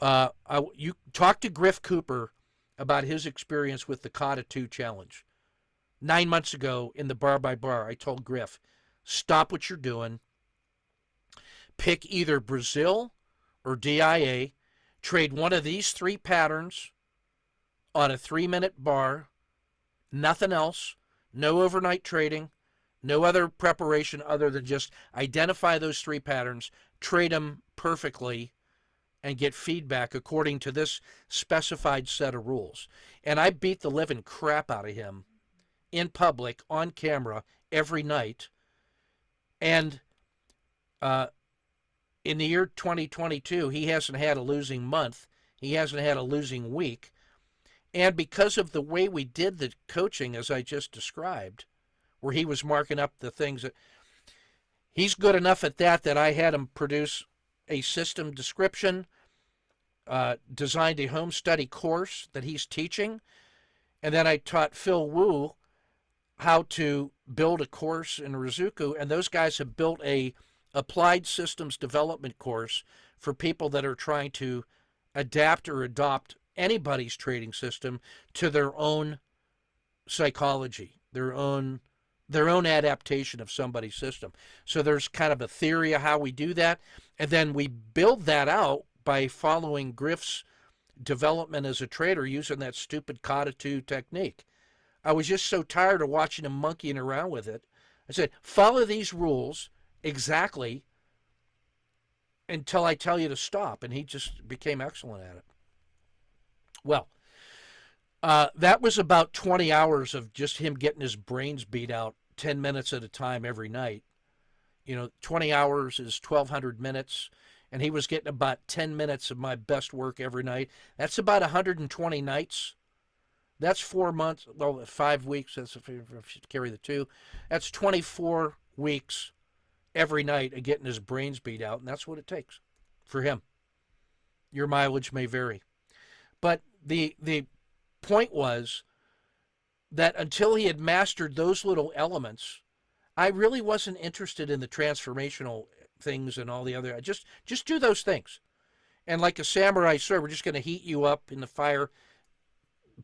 You talk to Griff Cooper about his experience with the Kata 2 challenge. 9 months ago in the bar by bar, I told Griff, stop what you're doing, pick either Brazil or DIA, trade one of these 3 patterns on a 3-minute bar, nothing else, no overnight trading, no other preparation other than just identify those 3 patterns, trade them perfectly, and get feedback according to this specified set of rules. And I beat the living crap out of him in public, on camera, every night. And in the year 2022, he hasn't had a losing month. He hasn't had a losing week. And because of the way we did the coaching, as I just described, where he was marking up the things that he's good enough at that I had him produce a system description, designed a home study course that he's teaching, and then I taught Phil Wu how to build a course in Rizuku, and those guys have built a applied systems development course for people that are trying to adapt or adopt anybody's trading system to their own psychology, their own adaptation of somebody's system. So there's kind of a theory of how we do that, and then we build that out by following Griff's development as a trader using that stupid Kata 2 technique. I was just so tired of watching him monkeying around with it. I said, follow these rules exactly until I tell you to stop, and he just became excellent at it. Well, That was about 20 hours of just him getting his brains beat out 10 minutes at a time every night. 20 hours is 1,200 minutes, and he was getting about 10 minutes of my best work every night. That's about 120 nights. That's 4 months, well, 5 weeks. That's if you carry the two. That's 24 weeks every night of getting his brains beat out, and that's what it takes for him. Your mileage may vary. But the point was that until he had mastered those little elements, I really wasn't interested in the transformational things and all the other. I just do those things. And like a samurai sword, we're just going to heat you up in the fire,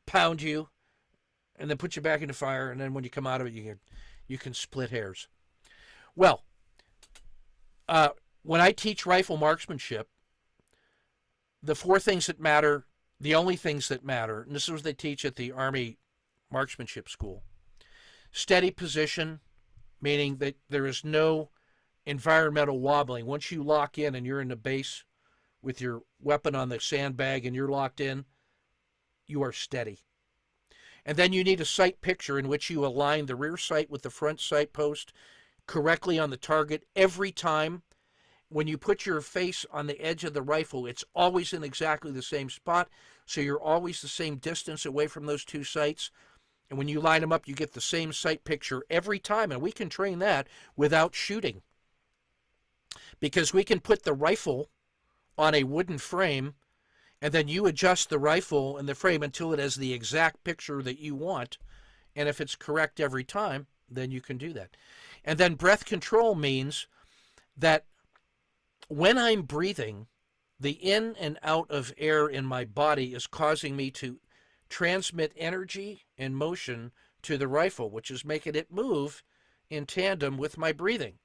pound you, and then put you back in the fire. And then when you come out of it, you can split hairs. Well, when I teach rifle marksmanship, the four things that matter, the only things that matter, and this is what they teach at the Army Marksmanship School: steady position, meaning that there is no environmental wobbling. Once you lock in and you're in the base with your weapon on the sandbag and you're locked in, you are steady. And then you need a sight picture in which you align the rear sight with the front sight post correctly on the target every time. When you put your face on the edge of the rifle, it's always in exactly the same spot, so you're always the same distance away from those two sights. And when you line them up, you get the same sight picture every time, and we can train that without shooting. Because we can put the rifle on a wooden frame, and then you adjust the rifle and the frame until it has the exact picture that you want. And if it's correct every time, then you can do that. And then breath control means that when I'm breathing, the in and out of air in my body is causing me to transmit energy and motion to the rifle, which is making it move in tandem with my breathing.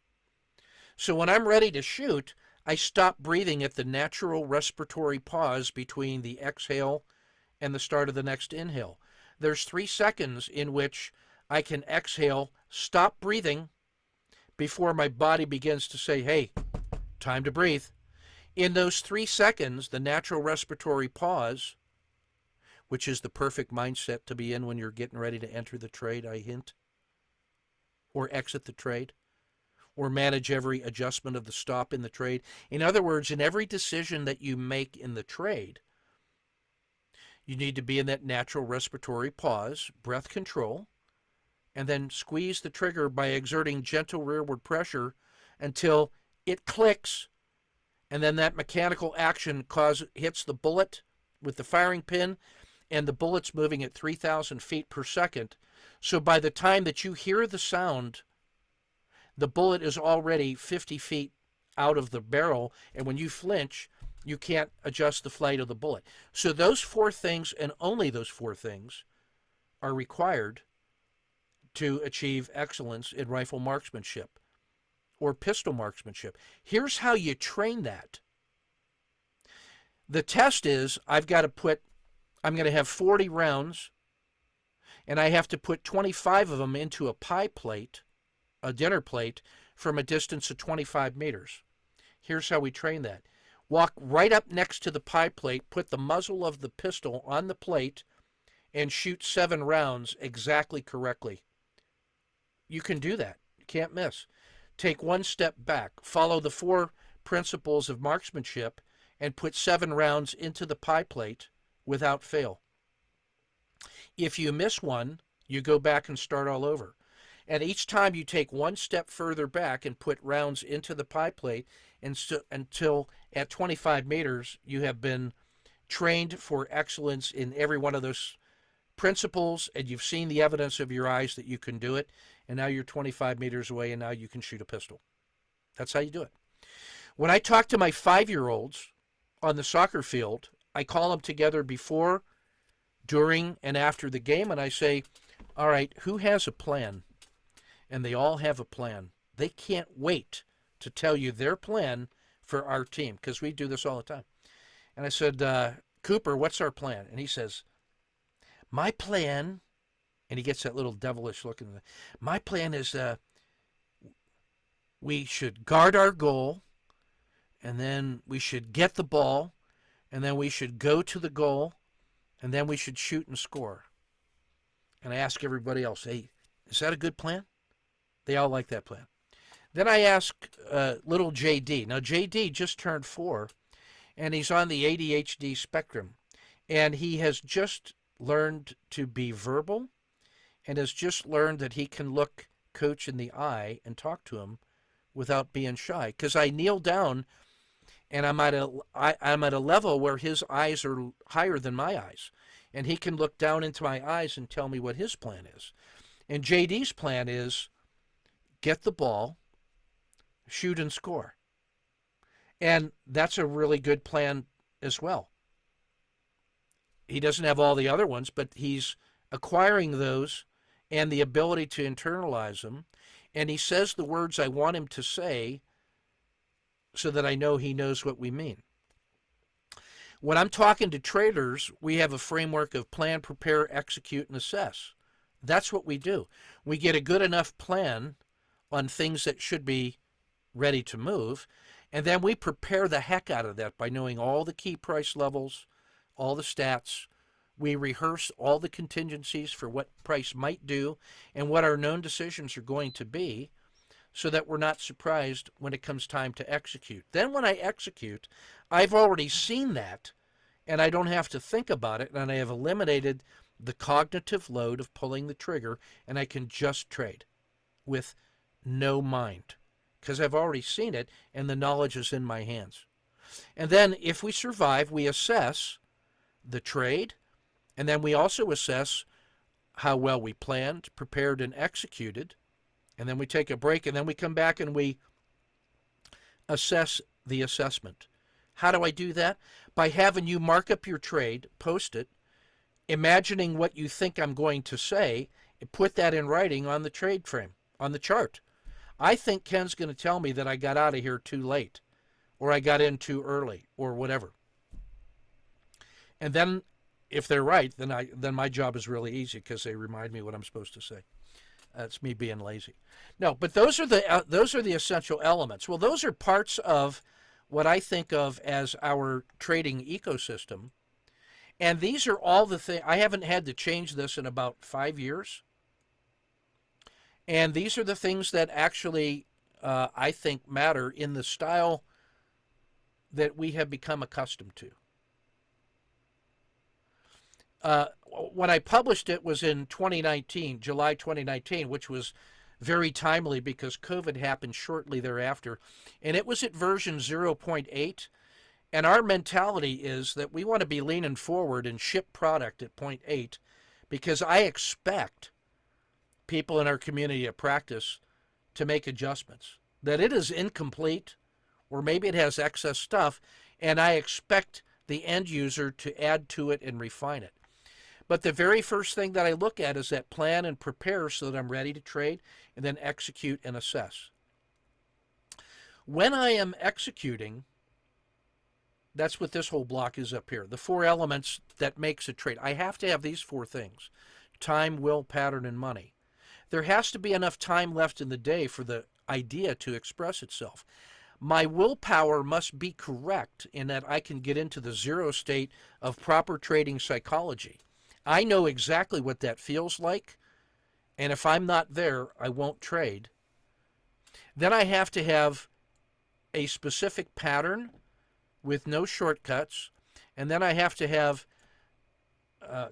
So when I'm ready to shoot, I stop breathing at the natural respiratory pause between the exhale and the start of the next inhale. There's 3 seconds in which I can exhale, stop breathing, before my body begins to say, hey, time to breathe. In those 3 seconds, the natural respiratory pause, which is the perfect mindset to be in when you're getting ready to enter the trade, I hint, or exit the trade, or manage every adjustment of the stop in the trade. In other words, in every decision that you make in the trade, you need to be in that natural respiratory pause, breath control, and then squeeze the trigger by exerting gentle rearward pressure until it clicks, and then that mechanical action hits the bullet with the firing pin, and the bullet's moving at 3,000 feet per second. So by the time that you hear the sound, the bullet is already 50 feet out of the barrel, and when you flinch, you can't adjust the flight of the bullet. So those 4 things, and only those 4 things, are required to achieve excellence in rifle marksmanship or pistol marksmanship. Here's how you train that. The test is I'm going to have 40 rounds, and I have to put 25 of them into a pie plate, a dinner plate, from a distance of 25 meters. Here's how we train that. Walk right up next to the pie plate, put the muzzle of the pistol on the plate, and shoot 7 rounds exactly correctly. You can do that. You can't miss. Take 1 step back. Follow the 4 principles of marksmanship and put 7 rounds into the pie plate without fail. If you miss one, you go back and start all over. And each time you take 1 step further back and put rounds into the pie plate until at 25 meters you have been trained for excellence in every one of those principles, and you've seen the evidence of your eyes that you can do it, and now you're 25 meters away, and now you can shoot a pistol. That's how you do it. When I talk to my 5-year-olds on the soccer field, I call them together before, during, and after the game, and I say, all right, who has a plan? And they all have a plan. They can't wait to tell you their plan for our team, because we do this all the time. And I said, Cooper, what's our plan? And he says, my plan, and he gets that little devilish look in the, my plan is we should guard our goal, and then we should get the ball, and then we should go to the goal, and then we should shoot and score. And I ask everybody else, hey, is that a good plan? They all like that plan. Then I ask little JD. Now, JD just turned 4, and he's on the ADHD spectrum. And he has just learned to be verbal and has just learned that he can look coach in the eye and talk to him without being shy. Because I kneel down and I'm at a level where his eyes are higher than my eyes. And he can look down into my eyes and tell me what his plan is. And JD's plan is get the ball, shoot and score. And that's a really good plan as well. He doesn't have all the other ones, but he's acquiring those and the ability to internalize them. And he says the words I want him to say so that I know he knows what we mean. When I'm talking to traders, we have a framework of plan, prepare, execute, and assess. That's what we do. We get a good enough plan on things that should be ready to move, and then we prepare the heck out of that by knowing all the key price levels, all the stats. We rehearse all the contingencies for what price might do and what our known decisions are going to be so that we're not surprised when it comes time to execute. Then when I execute, I've already seen that and I don't have to think about it, and I have eliminated the cognitive load of pulling the trigger, and I can just trade with no mind because I've already seen it and the knowledge is in my hands. And then if we survive, we assess the trade, and then we also assess how well we planned, prepared, and executed. And then we take a break, and then we come back and we assess the assessment. How do I do that? By having you mark up your trade, post it, imagining what you think I'm going to say, and put that in writing on the trade frame, on the chart. I think Ken's going to tell me that I got out of here too late, or I got in too early, or whatever. And then if they're right, then my job is really easy because they remind me what I'm supposed to say. That's me being lazy. No, but those are the essential elements. Well, those are parts of what I think of as our trading ecosystem. And these are all the things. I haven't had to change this in about 5 years. And these are the things that actually I think matter in the style that we have become accustomed to. When I published it was in 2019, July 2019, which was very timely because COVID happened shortly thereafter. And it was at version 0.8. And our mentality is that we want to be leaning forward and ship product at 0.8 because I expect people in our community of practice to make adjustments. That it is incomplete, or maybe it has excess stuff, and I expect the end user to add to it and refine it. But the very first thing that I look at is that plan and prepare so that I'm ready to trade, and then execute and assess. When I am executing, that's what this whole block is up here. The 4 elements that makes a trade. I have to have these 4 things: time, will, pattern, and money. There has to be enough time left in the day for the idea to express itself. My willpower must be correct in that I can get into the zero state of proper trading psychology. I know exactly what that feels like, and if I'm not there, I won't trade. Then I have to have a specific pattern with no shortcuts, and then I have to have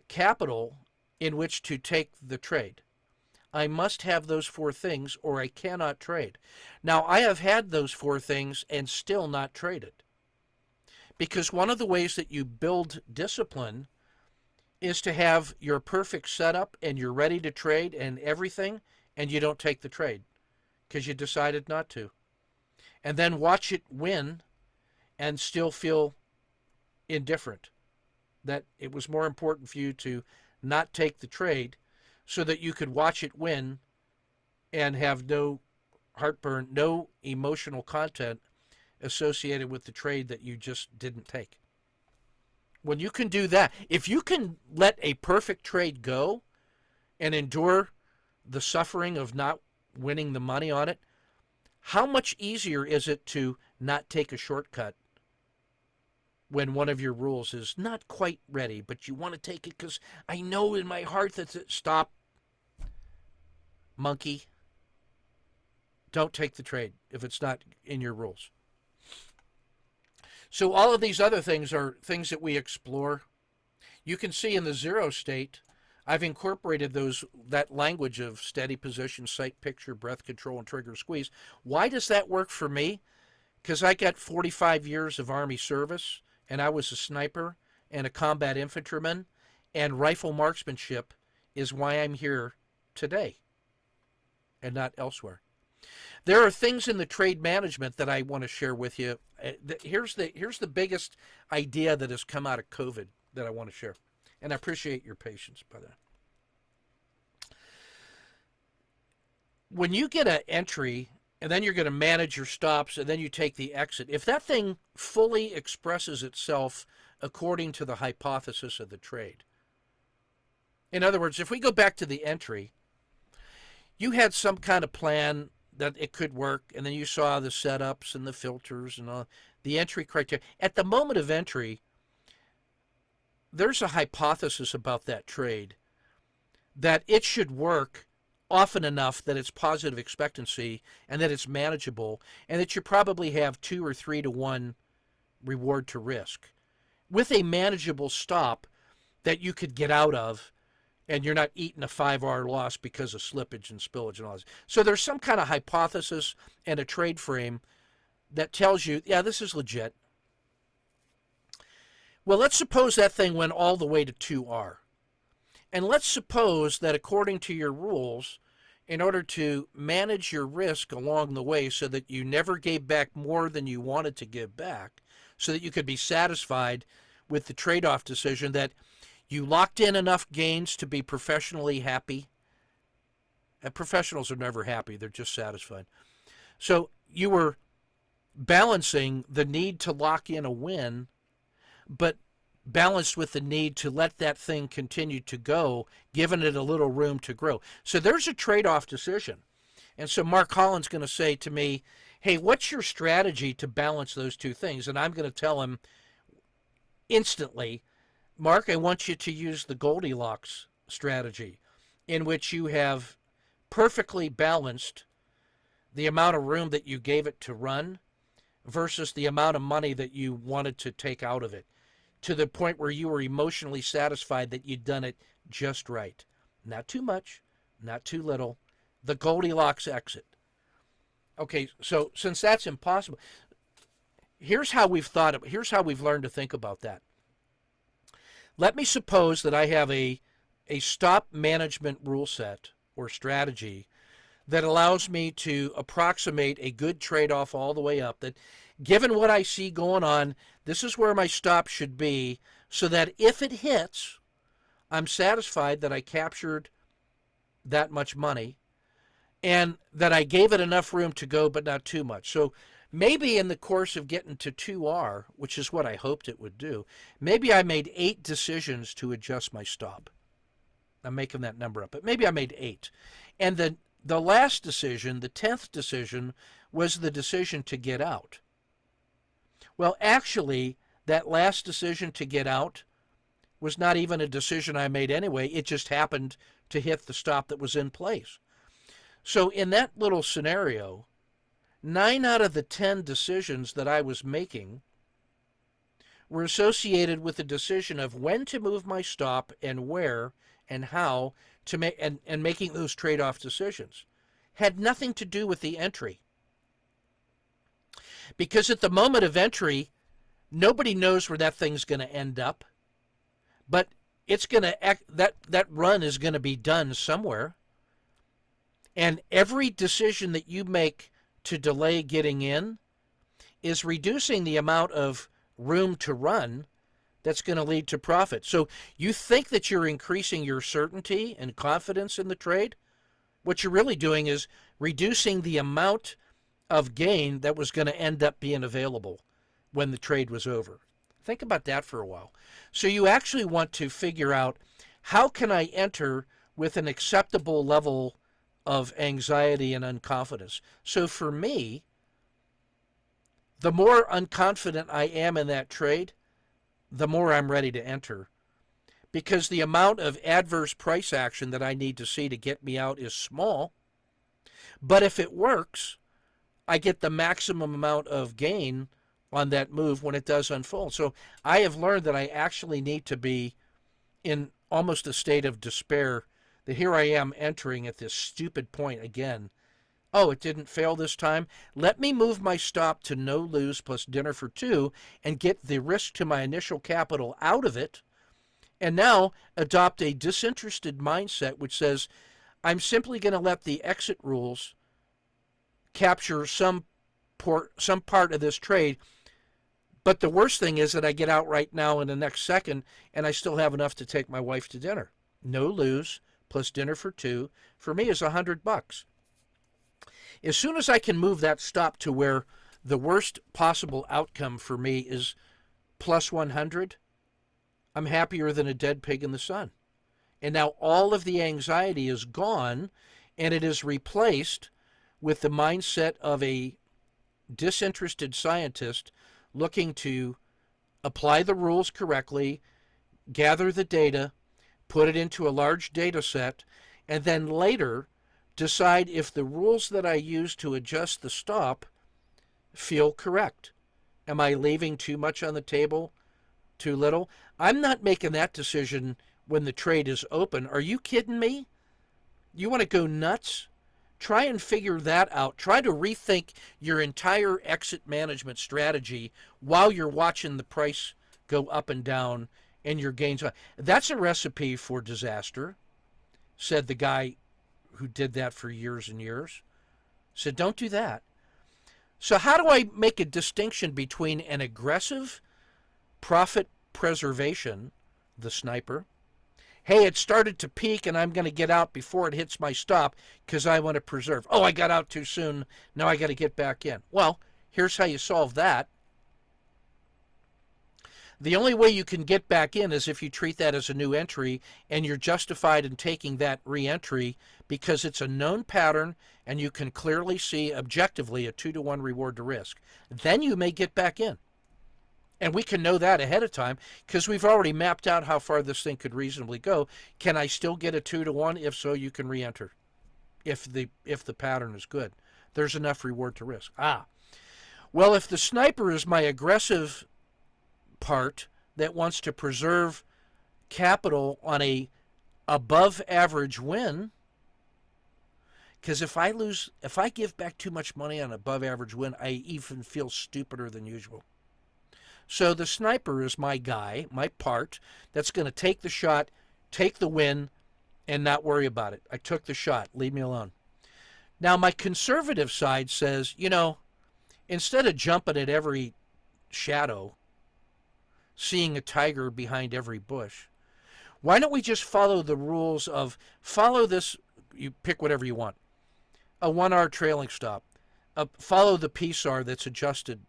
capital in which to take the trade. I must have those 4 things or I cannot trade. Now, I have had those 4 things and still not traded. Because one of the ways that you build discipline is to have your perfect setup and you're ready to trade and everything, and you don't take the trade because you decided not to. And then watch it win and still feel indifferent, that it was more important for you to not take the trade so that you could watch it win and have no heartburn, no emotional content associated with the trade that you just didn't take. When you can do that, if you can let a perfect trade go and endure the suffering of not winning the money on it, how much easier is it to not take a shortcut when one of your rules is not quite ready, but you want to take it because I know in my heart that stop, monkey. Don't take the trade if it's not in your rules. So all of these other things are things that we explore. You can see in the zero state, I've incorporated that language of steady position, sight picture, breath control, and trigger squeeze. Why does that work for me? Because I got 45 years of Army service, and I was a sniper and a combat infantryman, and rifle marksmanship is why I'm here today and not elsewhere. There are things in the trade management that I want to share with you. Here's the biggest idea that has come out of COVID that I want to share. And I appreciate your patience, by the way. When you get an entry, and then you're going to manage your stops, and then you take the exit, if that thing fully expresses itself according to the hypothesis of the trade. In other words, if we go back to the entry, you had some kind of plan that it could work, and then you saw the setups and the filters and all the entry criteria. At the moment of entry, there's a hypothesis about that trade that it should work often enough that it's positive expectancy and that it's manageable, and that you probably have 2 or 3 to 1 reward to risk with a manageable stop that you could get out of, and you're not eating a 5R loss because of slippage and spillage and all this. So there's some kind of hypothesis and a trade frame that tells you, yeah, this is legit. Well, let's suppose that thing went all the way to 2R. And let's suppose that according to your rules, in order to manage your risk along the way so that you never gave back more than you wanted to give back, so that you could be satisfied with the trade-off decision, that you locked in enough gains to be professionally happy. And professionals are never happy, they're just satisfied. So you were balancing the need to lock in a win, but balanced with the need to let that thing continue to go, giving it a little room to grow. So there's a trade-off decision. And so Mark Holland's going to say to me, hey, what's your strategy to balance those two things? And I'm going to tell him instantly, Mark, I want you to use the Goldilocks strategy, in which you have perfectly balanced the amount of room that you gave it to run versus the amount of money that you wanted to take out of it, to the point where you were emotionally satisfied that you'd done it just right. Not too much, not too little. The Goldilocks exit. Okay, so since that's impossible, here's how we've learned to think about that. Let me suppose that I have a stop management rule set or strategy that allows me to approximate a good trade-off all the way up, that given what I see going on, this is where my stop should be, so that if it hits, I'm satisfied that I captured that much money and that I gave it enough room to go, but not too much. So maybe in the course of getting to 2R, which is what I hoped it would do, maybe I made 8 decisions to adjust my stop. I'm making that number up, but maybe I made 8. And the last decision, the 10th decision, was the decision to get out. Well, actually, that last decision to get out was not even a decision I made anyway. It just happened to hit the stop that was in place. So in that little scenario, 9 out of the 10 decisions that I was making were associated with the decision of when to move my stop and where and how to make, and making those trade-off decisions. Had nothing to do with the entry. Because at the moment of entry, nobody knows where that thing's going to end up, but it's going to that run is going to be done somewhere. And every decision that you make to delay getting in is reducing the amount of room to run that's going to lead to profit. So you think that you're increasing your certainty and confidence in the trade. What you're really doing is reducing the amount of gain that was going to end up being available when the trade was over. Think about that for a while. So you actually want to figure out, how can I enter with an acceptable level of anxiety and unconfidence? So for me, the more unconfident I am in that trade, the more I'm ready to enter. Because the amount of adverse price action that I need to see to get me out is small. But if it works, I get the maximum amount of gain on that move when it does unfold. So I have learned that I actually need to be in almost a state of despair that here I am entering at this stupid point again. Oh, it didn't fail this time. Let me move my stop to no lose plus dinner for two and get the risk to my initial capital out of it. And now adopt a disinterested mindset which says, I'm simply going to let the exit rules capture some part of this trade. But the worst thing is that I get out right now in the next second and I still have enough to take my wife to dinner. No lose plus dinner for two for me is $100. As soon as I can move that stop to where the worst possible outcome for me is plus 100, I'm happier than a dead pig in the sun. And now all of the anxiety is gone and it is replaced with the mindset of a disinterested scientist looking to apply the rules correctly, gather the data, put it into a large data set, and then later decide if the rules that I use to adjust the stop feel correct. Am I leaving too much on the table? Too little? I'm not making that decision when the trade is open. Are you kidding me? You want to go nuts? Try and figure that out. Try to rethink your entire exit management strategy while you're watching the price go up and down and your gains. That's a recipe for disaster, said the guy who did that for years and years. Said, don't do that. So how do I make a distinction between an aggressive profit preservation, the sniper? Hey, it started to peak and I'm going to get out before it hits my stop because I want to preserve. Oh, I got out too soon. Now I got to get back in. Well, here's how you solve that. The only way you can get back in is if you treat that as a new entry and you're justified in taking that re-entry because it's a known pattern and you can clearly see objectively a 2-to-1 reward to risk. Then you may get back in. And we can know that ahead of time because we've already mapped out how far this thing could reasonably go. Can I still get a 2-to-1? If so, you can re-enter. If the pattern is good. There's enough reward to risk. Well, if the sniper is my aggressive part that wants to preserve capital on a above average win, because if I give back too much money on above average win, I even feel stupider than usual. So the sniper is my guy, my part, that's going to take the shot, take the win, and not worry about it. I took the shot. Leave me alone. Now, my conservative side says, instead of jumping at every shadow, seeing a tiger behind every bush, why don't we just follow the rules of follow this, you pick whatever you want, a 1R trailing stop, follow the PSAR that's adjusted,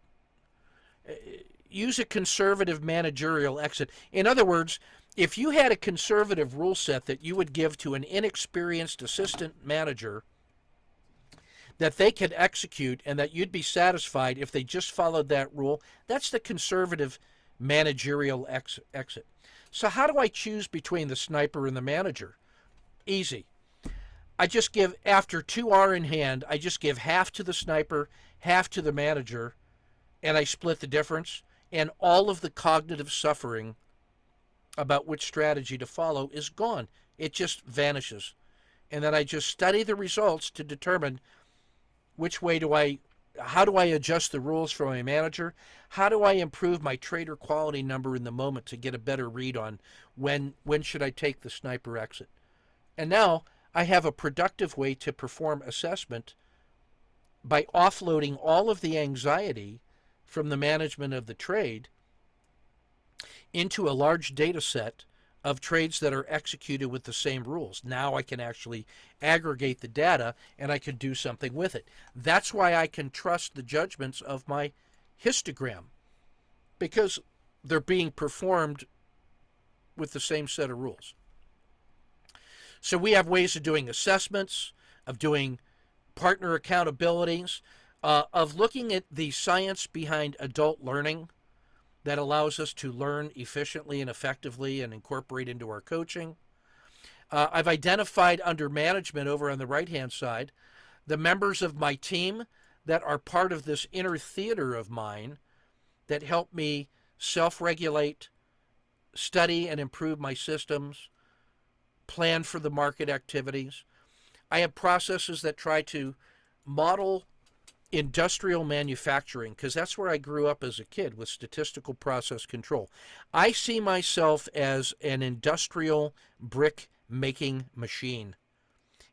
use a conservative managerial exit. In other words, if you had a conservative rule set that you would give to an inexperienced assistant manager that they could execute and that you'd be satisfied if they just followed that rule, that's the conservative managerial exit. So how do I choose between the sniper and the manager? Easy. I just give, after 2R in hand, I just give half to the sniper, half to the manager, and I split the difference. And all of the cognitive suffering about which strategy to follow is gone. It just vanishes. And then I just study the results to determine how do I adjust the rules for my manager? How do I improve my trader quality number in the moment to get a better read on when should I take the sniper exit? And now I have a productive way to perform assessment by offloading all of the anxiety from the management of the trade into a large data set of trades that are executed with the same rules. Now I can actually aggregate the data and I can do something with it. That's why I can trust the judgments of my histogram, because they're being performed with the same set of rules. So we have ways of doing assessments, of doing partner accountabilities, of looking at the science behind adult learning that allows us to learn efficiently and effectively and incorporate into our coaching. I've identified under management over on the right-hand side the members of my team that are part of this inner theater of mine that help me self-regulate, study and improve my systems, plan for the market activities. I have processes that try to model industrial manufacturing because that's where I grew up as a kid with statistical process control. I see myself as an industrial brick making machine,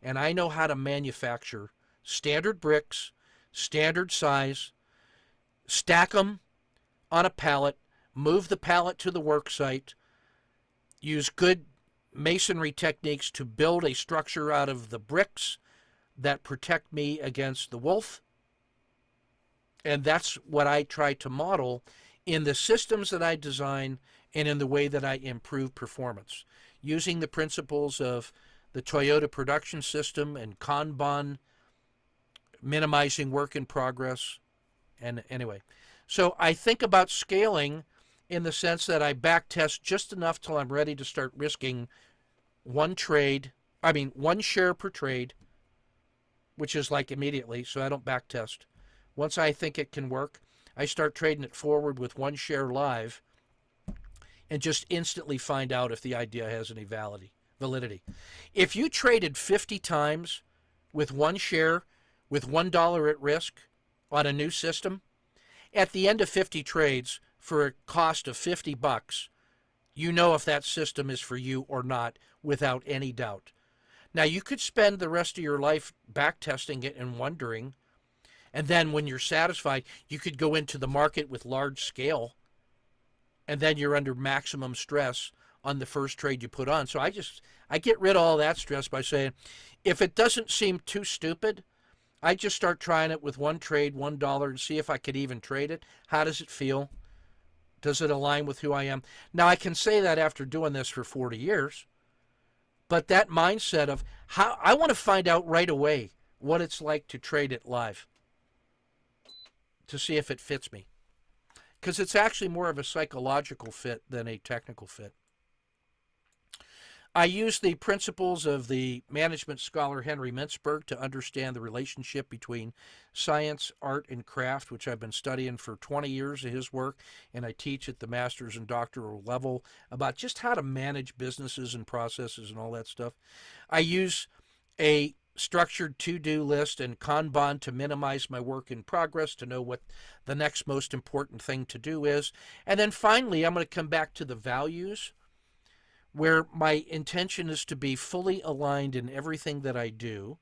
and I know how to manufacture standard bricks, standard size, stack them on a pallet, move the pallet to the work site, use good masonry techniques to build a structure out of the bricks that protect me against the wolf. And that's what I try to model in the systems that I design and in the way that I improve performance, using the principles of the Toyota production system and Kanban, minimizing work in progress. And anyway, so I think about scaling in the sense that I back test just enough till I'm ready to start risking one share per trade, which is like immediately, so I don't back test. Once I think it can work, I start trading it forward with one share live and just instantly find out if the idea has any validity. If you traded 50 times with one share with $1 at risk on a new system, at the end of 50 trades for a cost of $50, you know if that system is for you or not without any doubt. Now, you could spend the rest of your life back testing it and wondering, and then when you're satisfied, you could go into the market with large scale, and then you're under maximum stress on the first trade you put on. So I get rid of all that stress by saying, if it doesn't seem too stupid, I just start trying it with one trade, $1, and see if I could even trade it. How does it feel? Does it align with who I am? Now, I can say that after doing this for 40 years, but that mindset of how I want to find out right away what it's like to trade it live to see if it fits me. Because it's actually more of a psychological fit than a technical fit. I use the principles of the management scholar Henry Mintzberg to understand the relationship between science, art, and craft, which I've been studying for 20 years of his work, and I teach at the master's and doctoral level about just how to manage businesses and processes and all that stuff. I use a structured to-do list and Kanban to minimize my work in progress, to know what the next most important thing to do is. And then finally, I'm going to come back to the values, where my intention is to be fully aligned in everything that I do,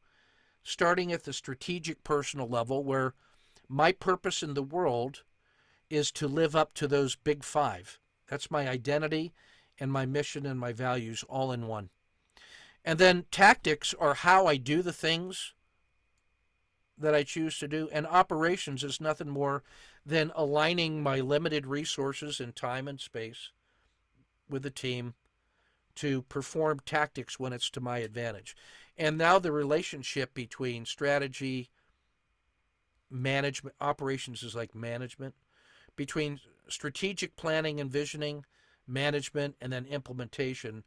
starting at the strategic personal level, where my purpose in the world is to live up to those big five. That's my identity and my mission and my values all in one. And then tactics are how I do the things that I choose to do. And operations is nothing more than aligning my limited resources in time and space with the team to perform tactics when it's to my advantage. And now the relationship between strategy, management, operations is like management, between strategic planning and visioning, management, and then implementation.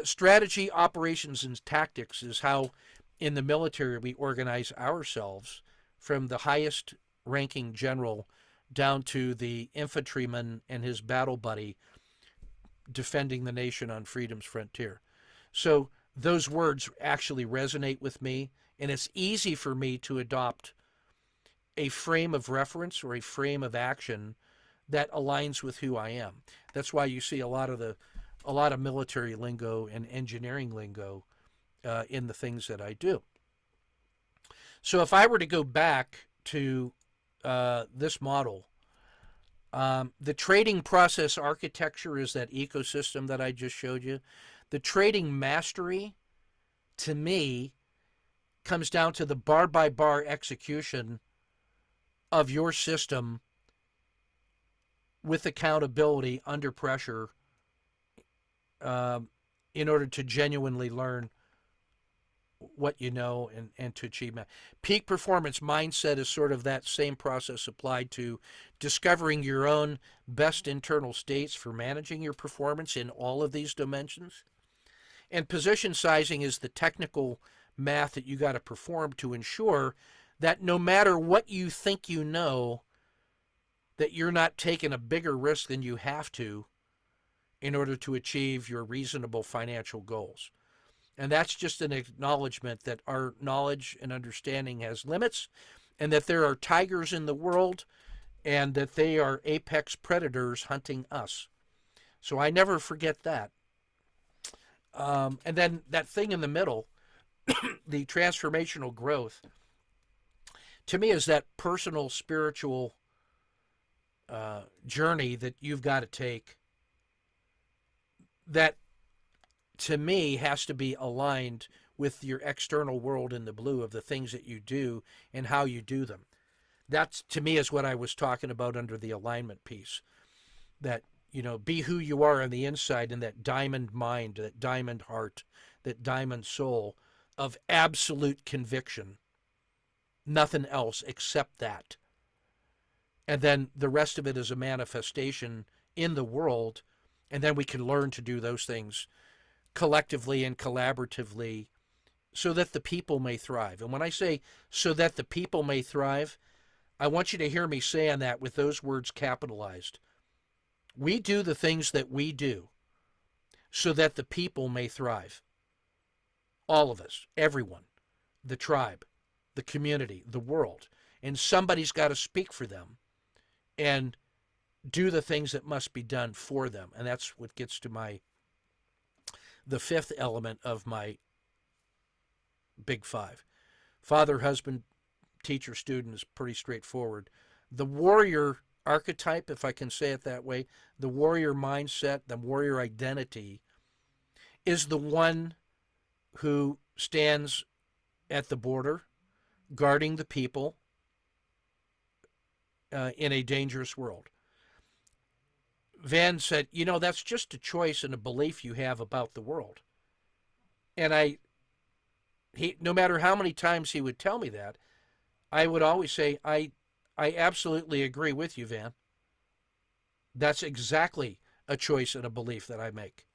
Strategy, operations, and tactics is how in the military we organize ourselves, from the highest ranking general down to the infantryman and his battle buddy defending the nation on freedom's frontier. So those words actually resonate with me, and it's easy for me to adopt a frame of reference or a frame of action that aligns with who I am. That's why you see a lot of military lingo and engineering lingo in the things that I do. So if I were to go back to this model, the trading process architecture is that ecosystem that I just showed you. The trading mastery, to me, comes down to the bar-by-bar execution of your system with accountability under pressure in order to genuinely learn what you know and to achieve that. Peak performance mindset is sort of that same process applied to discovering your own best internal states for managing your performance in all of these dimensions. And position sizing is the technical math that you got to perform to ensure that no matter what you think you know, that you're not taking a bigger risk than you have to in order to achieve your reasonable financial goals. And that's just an acknowledgement that our knowledge and understanding has limits and that there are tigers in the world and that they are apex predators hunting us. So I never forget that. And then that thing in the middle, the transformational growth, to me is that personal spiritual journey that you've got to take that to me has to be aligned with your external world in the blue of the things that you do and how you do them. That's to me is what I was talking about under the alignment piece. That, you know, be who you are on the inside in that diamond mind, that diamond heart, that diamond soul of absolute conviction. Nothing else except that. And then the rest of it is a manifestation in the world. And then we can learn to do those things collectively and collaboratively so that the people may thrive. And when I say so that the people may thrive, I want you to hear me saying that with those words capitalized. We do the things that we do so that the people may thrive. All of us, everyone, the tribe, the community, the world. And somebody's got to speak for them and do the things that must be done for them. And that's what gets to the fifth element of my big five. Father, husband, teacher, student is pretty straightforward. The warrior archetype, if I can say it that way, the warrior mindset, the warrior identity, is the one who stands at the border, guarding the people in a dangerous world. Van said, you know, that's just a choice and a belief you have about the world. And no matter how many times he would tell me that, I would always say, I absolutely agree with you, Van. That's exactly a choice and a belief that I make.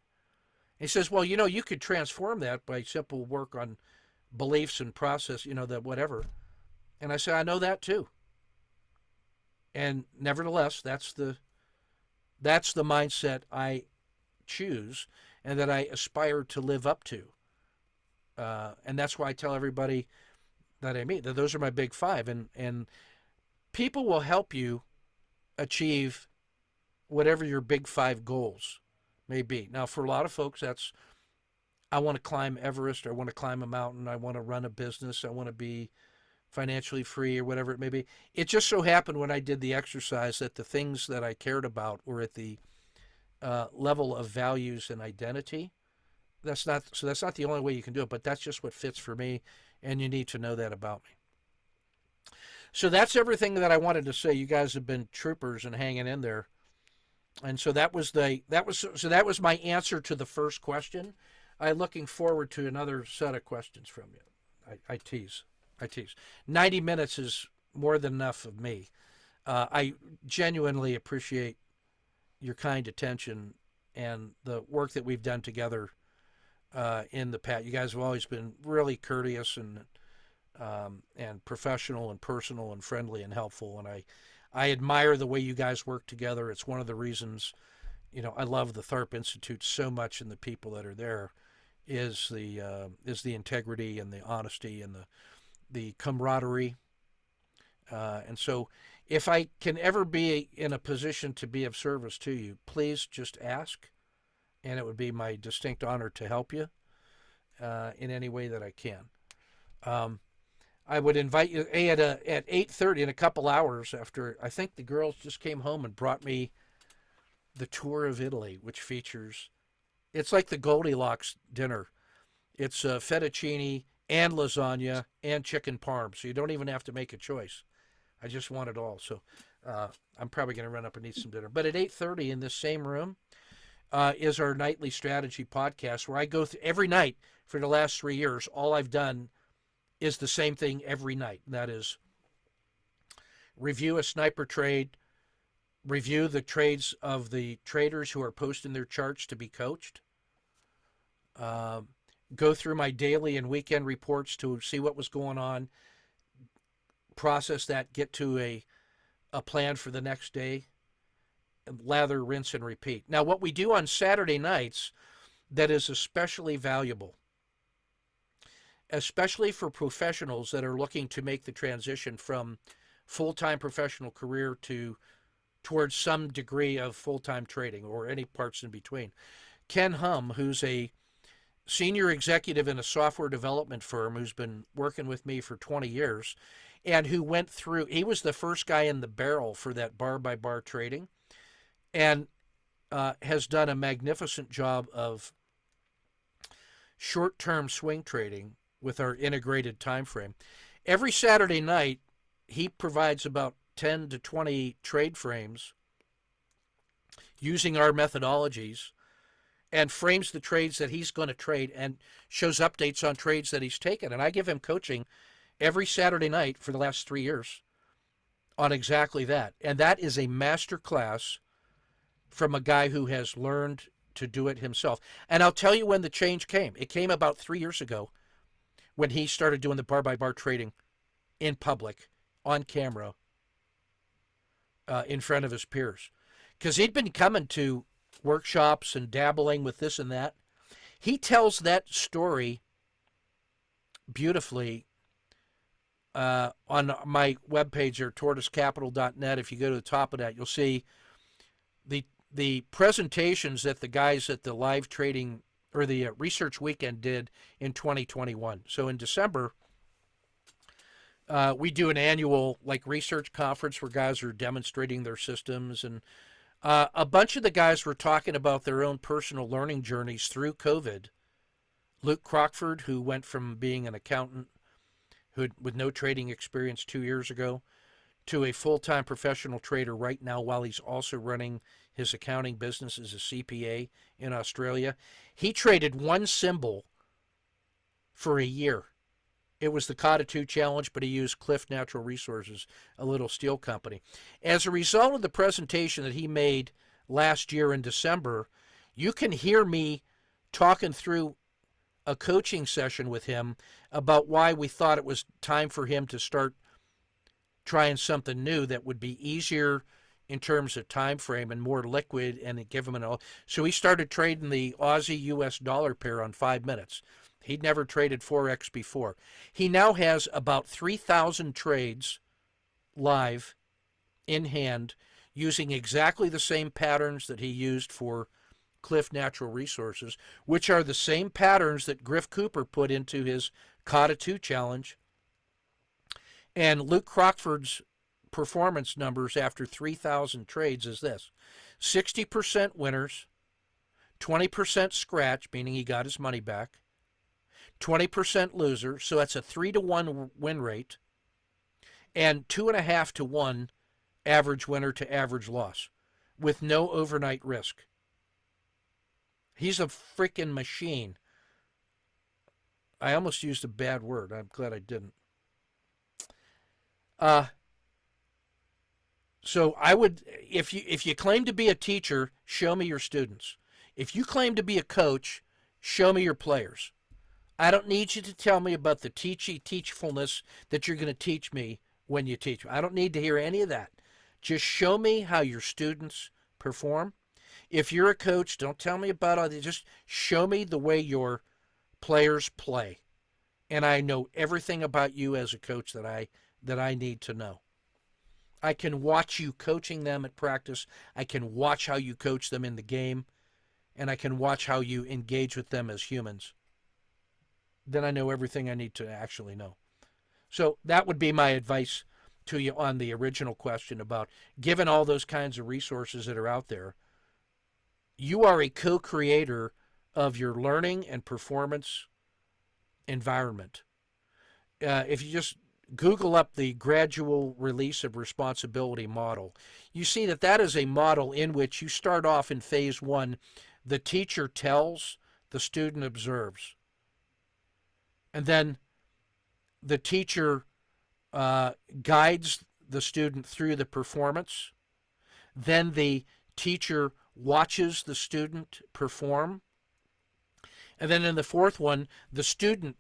He says, well, you know, you could transform that by simple work on beliefs and process, you know, that whatever. And I say, I know that too. And nevertheless, that's the mindset I choose and that I aspire to live up to. And that's why I tell everybody that I meet that those are my big five. And people will help you achieve whatever your big five goals may be. Now, for a lot of folks, that's I want to climb Everest, or I want to climb a mountain, I want to run a business, I want to be financially free, or whatever it may be. It just so happened when I did the exercise that the things that I cared about were at the level of values and identity. That's not the only way you can do it, but that's just what fits for me, and you need to know that about me. So that's everything that I wanted to say. You guys have been troopers and hanging in there. And so that was my answer to the first question. I'm looking forward to another set of questions from you. I tease. 90 minutes is more than enough of me. I genuinely appreciate your kind attention and the work that we've done together in the past. You guys have always been really courteous and professional and personal and friendly and helpful. And I admire the way you guys work together. It's one of the reasons, you know, I love the Tharp Institute so much, and the people that are there is the integrity and the honesty and the camaraderie. And so if I can ever be in a position to be of service to you, please just ask, and it would be my distinct honor to help you in any way that I can. I would invite you at 8:30, in a couple hours after, I think the girls just came home and brought me the tour of Italy, which features, it's like the Goldilocks dinner. It's fettuccine and lasagna and chicken parm, so you don't even have to make a choice. I just want it all. So I'm probably going to run up and eat some dinner. But at 8:30 in this same room, is our nightly strategy podcast, where I go through every night for the last 3 years. All I've done is the same thing every night. And that is review a sniper trade, review the trades of the traders who are posting their charts to be coached, uh, go through my daily and weekend reports to see what was going on, process that, get to a plan for the next day, lather, rinse, and repeat. Now, what we do on Saturday nights that is especially valuable, especially for professionals that are looking to make the transition from full-time professional career to towards some degree of full-time trading or any parts in between. Ken Hum, who's a senior executive in a software development firm who's been working with me for 20 years and who went through, he was the first guy in the barrel for that bar-by-bar trading, and has done a magnificent job of short-term swing trading with our integrated time frame. Every Saturday night, he provides about 10 to 20 trade frames using our methodologies and frames the trades that he's going to trade and shows updates on trades that he's taken. And I give him coaching every Saturday night for the last 3 years on exactly that. And that is a master class from a guy who has learned to do it himself. And I'll tell you when the change came. It came about 3 years ago when he started doing the bar-by-bar trading in public, on camera, in front of his peers. Because he'd been coming to workshops and dabbling with this and that. He tells that story beautifully on my webpage there, tortoisecapital.net. If you go to the top of that, you'll see the presentations that the guys at the live trading or the research weekend did in 2021. So in December, we do an annual research conference where guys are demonstrating their systems, and a bunch of the guys were talking about their own personal learning journeys through COVID. Luke Crockford, who went from being an accountant with no trading experience 2 years ago to a full-time professional trader right now, while he's also running his accounting business as a CPA in Australia. He traded one symbol for a year. It was the COTA 2 challenge, but he used Cliff Natural Resources, a little steel company. As a result of the presentation that he made last year in December, you can hear me talking through a coaching session with him about why we thought it was time for him to start trying something new that would be easier in terms of time frame and more liquid, and give him so he started trading the Aussie US dollar pair on 5 minutes. He'd never traded FOREX before. He now has about 3,000 trades live in hand using exactly the same patterns that he used for Cliff Natural Resources, which are the same patterns that Griff Cooper put into his COTA 2 challenge. And Luke Crockford's performance numbers after 3,000 trades is this: 60% winners, 20% scratch, meaning he got his money back, 20% loser, so that's a 3-to-1 win rate, and 2.5-to-1 average winner to average loss with no overnight risk. He's a freaking machine. I almost used a bad word. I'm glad I didn't. So I would, if you claim to be a teacher, show me your students. If you claim to be a coach, show me your players. I don't need you to tell me about the teachfulness that you're going to teach me when you teach. I don't need to hear any of that. Just show me how your students perform. If you're a coach, don't tell me about all this. Just show me the way your players play. And I know everything about you as a coach that I need to know. I can watch you coaching them at practice. I can watch how you coach them in the game. And I can watch how you engage with them as humans. Then I know everything I need to actually know. So that would be my advice to you on the original question about, given all those kinds of resources that are out there, you are a co-creator of your learning and performance environment. If you just Google up the gradual release of responsibility model, you see that is a model in which you start off in phase 1 The teacher tells, the student observes. And then the teacher guides the student through the performance. Then the teacher watches the student perform. And then in the fourth one, the student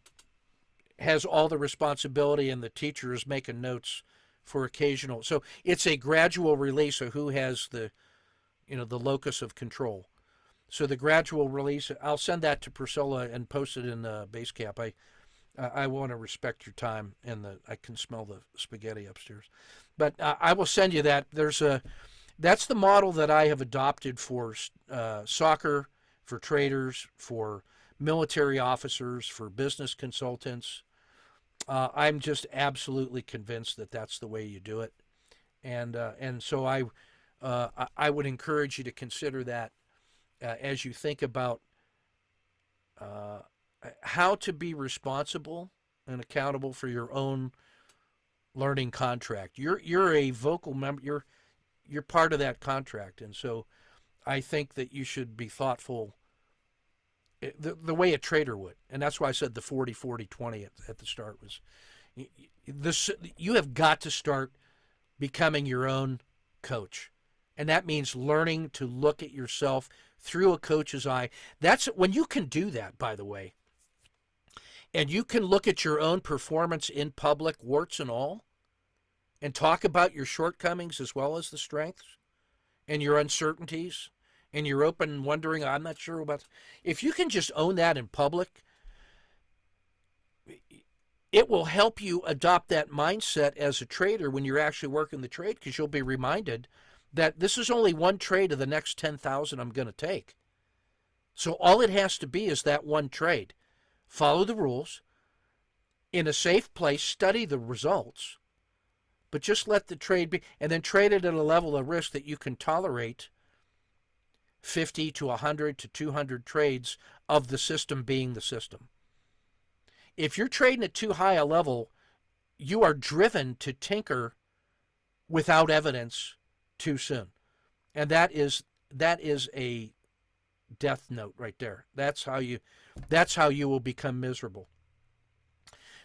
has all the responsibility and the teacher is making notes for occasional. So it's a gradual release of who has the, the locus of control. So the gradual release, I'll send that to Priscilla and post it in the Basecamp. I want to respect your time, and I can smell the spaghetti upstairs. But I will send you that. That's the model that I have adopted for soccer, for traders, for military officers, for business consultants. I'm just absolutely convinced that that's the way you do it, and so I would encourage you to consider that as you think about how to be responsible and accountable for your own learning contract. You're a vocal member. You're part of that contract, and so I think that you should be thoughtful the way a trader would. And that's why I said the 40-40-20 at the start was this. You have got to start becoming your own coach. And that means learning to look at yourself through a coach's eye. That's when you can do that, by the way. And you can look at your own performance in public, warts and all, and talk about your shortcomings as well as the strengths and your uncertainties and your open wondering, I'm not sure about. If you can just own that in public, it will help you adopt that mindset as a trader when you're actually working the trade, because you'll be reminded that this is only one trade of the next 10,000 I'm going to take. So all it has to be is that one trade. Follow the rules, in a safe place, study the results, but just let the trade be, and then trade it at a level of risk that you can tolerate 50 to 100 to 200 trades of the system being the system. If you're trading at too high a level, you are driven to tinker without evidence too soon. And that is a death note right there. That's how you will become miserable.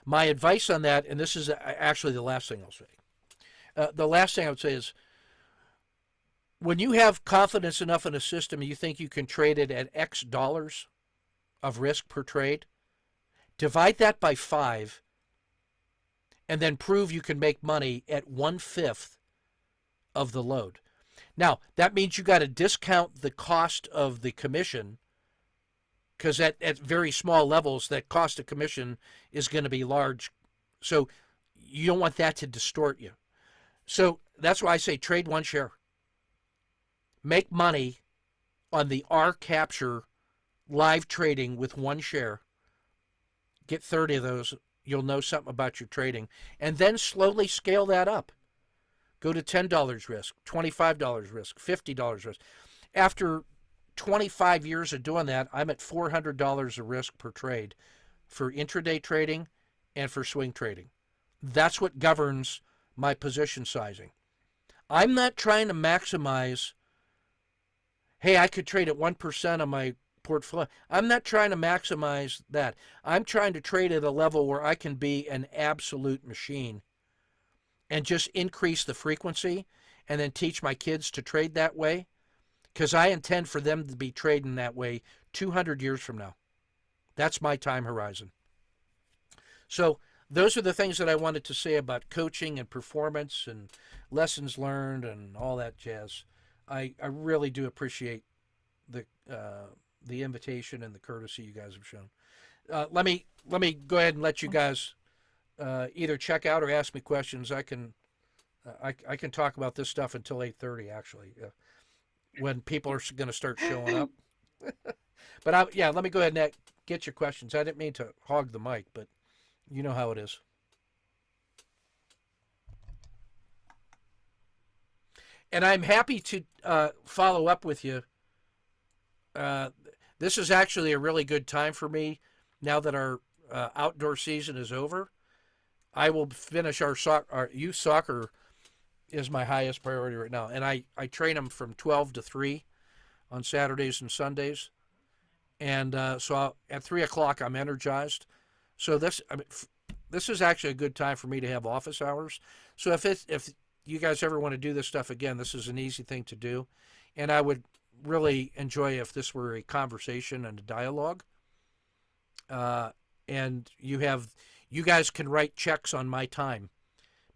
My advice on that, and this is actually the last thing I'll say. The last thing I would say is, when you have confidence enough in a system you think you can trade it at X dollars of risk per trade, divide that by 5, and then prove you can make money at 1/5 of the load. Now, that means you got to discount the cost of the commission, because at very small levels, that cost of commission is going to be large. So you don't want that to distort you. So that's why I say trade one share. Make money on the R capture live trading with one share. Get 30 of those. You'll know something about your trading. And then slowly scale that up. Go to $10 risk, $25 risk, $50 risk. After 25 years of doing that, I'm at $400 of risk per trade for intraday trading and for swing trading. That's what governs my position sizing. I'm not trying to maximize, hey, I could trade at 1% of my portfolio. I'm not trying to maximize that. I'm trying to trade at a level where I can be an absolute machine and just increase the frequency and then teach my kids to trade that way, because I intend for them to be trading that way 200 years from now. That's my time horizon. So those are the things that I wanted to say about coaching and performance and lessons learned and all that jazz. I really do appreciate the invitation and the courtesy you guys have shown. Let me go ahead and let you guys either check out or ask me questions. I can talk about this stuff until 8:30 actually, when people are going to start showing up. But let me go ahead and get your questions. I didn't mean to hog the mic, but you know how it is. And I'm happy to follow up with you. This is actually a really good time for me now that our outdoor season is over. I will finish our youth soccer is my highest priority right now, and I train them from 12 to 3 on Saturdays and Sundays. And at 3 o'clock, I'm energized. So this is actually a good time for me to have office hours. So if you guys ever want to do this stuff again, this is an easy thing to do, and I would really enjoy if this were a conversation and a dialogue. And you guys can write checks on my time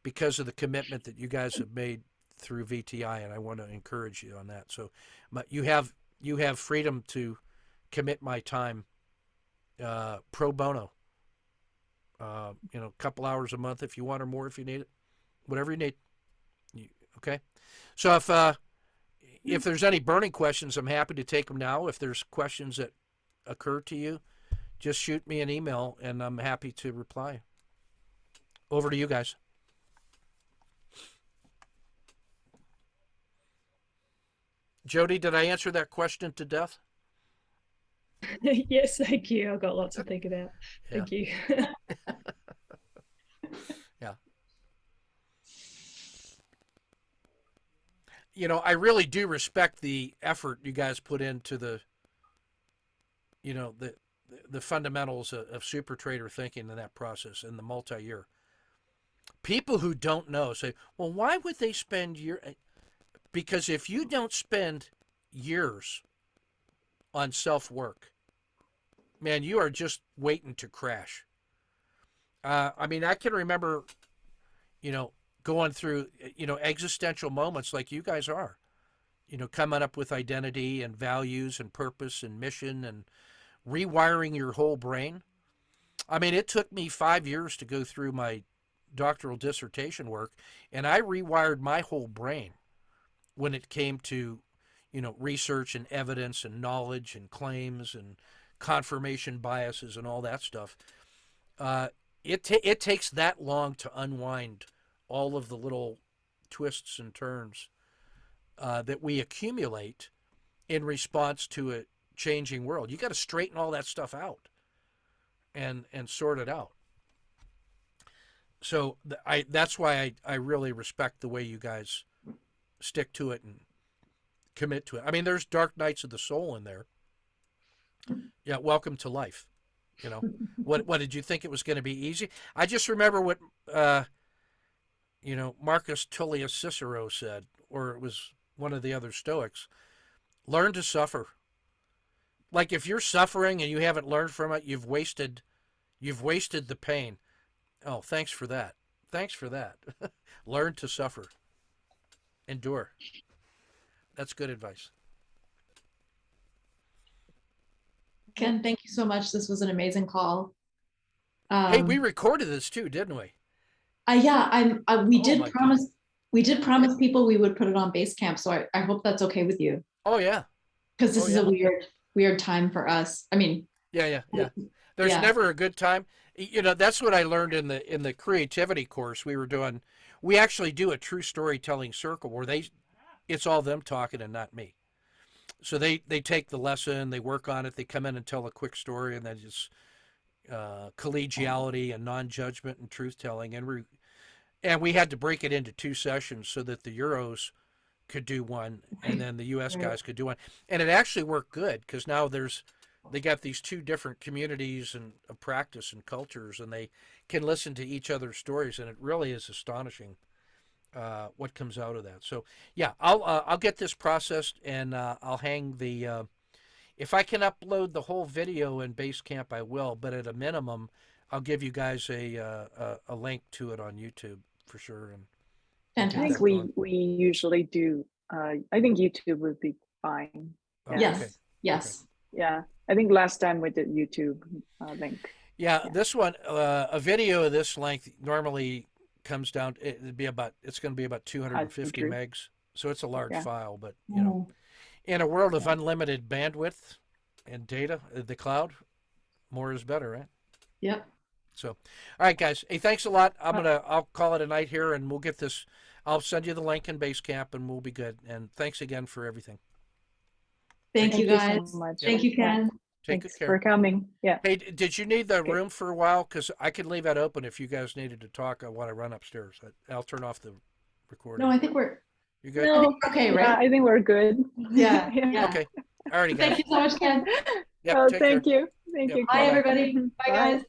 because of the commitment that you guys have made through VTI, and I want to encourage you on that. So, but you have freedom to commit my time pro bono. A couple hours a month if you want, or more if you need it, whatever you need. Okay. So if there's any burning questions, I'm happy to take them now. If there's questions that occur to you, just shoot me an email and I'm happy to reply. Over to you guys. Jody, did I answer that question to death? Yes, thank you. I've got lots to think about. Yeah. Thank you. Yeah. I really do respect the effort you guys put into the fundamentals of super trader thinking in that process and the multi-year. People who don't know say, well, why would they spend because if you don't spend years on self-work, man, you are just waiting to crash. I can remember, going through, existential moments like you guys are, coming up with identity and values and purpose and mission and rewiring your whole brain. It took me 5 years to go through my doctoral dissertation work, and I rewired my whole brain when it came to, research and evidence and knowledge and claims and confirmation biases and all that stuff. It takes that long to unwind all of the little twists and turns that we accumulate in response to a changing world. You got to straighten all that stuff out and sort it out. So that's why I really respect the way you guys stick to it and commit to it. There's dark nights of the soul in there. Yeah, welcome to life. What did you think it was going to be easy? I just remember what Marcus Tullius Cicero said, or it was one of the other Stoics. Learn to suffer. Like if you're suffering and you haven't learned from it, you've wasted the pain. Oh, thanks for that. Thanks for that. Learn to suffer. Endure. That's good advice. Ken, thank you so much. This was an amazing call. Hey, we recorded this too, didn't we? Yeah, we Oh, did my promise. goodness. We did promise people we would put it on Basecamp, so I hope that's okay with you, Oh yeah. because this Oh, is yeah. a weird time for us. Yeah. There's Yeah. never a good time. That's what I learned in the creativity course we were doing. We actually do a true storytelling circle where it's all them talking and not me. So they take the lesson, they work on it, they come in and tell a quick story, and then just collegiality and non-judgment and truth-telling, and we had to break it into 2 sessions so that the Euros could do one, and then the U.S. Right. guys could do one, and it actually worked good because now they got these 2 different communities and of practice and cultures, and they can listen to each other's stories, and it really is astonishing what comes out of that. So yeah, I'll get this processed, and I'll hang the. If I can upload the whole video in Basecamp, I will. But at a minimum, I'll give you guys a link to it on YouTube for sure. And I Fantastic. think we usually do. I think YouTube would be fine. oh, Yes. okay. Yes. Yeah, I think last time we did YouTube link. Yeah, Yeah. this one, a video of this length normally comes down. It's going to be about 250 true. megs. So it's a large Yeah. file, but Mhm. in a world of unlimited bandwidth and data, the cloud, more is better, right? Yep. So, all right, guys. Hey, thanks a lot. I'll call it a night here, and we'll get this. I'll send you the link in Basecamp, and we'll be good. And thanks again for everything. Thank you, guys. so much. Thank you, Ken. Take Thanks good for care. coming. Yeah. Hey, did you need the Okay. room for a while? Because I could leave that open if you guys needed to talk. I want to run upstairs. I'll turn off the recording. No, I think we're You good? No, Okay, yeah, right? I think we're good. Yeah, yeah. Okay. Alrighty, Thank guys. you so much, Ken. Yep, Well, take care. thank you. Thank Yep, you. Bye, bye-bye. everybody. Bye, Bye. guys.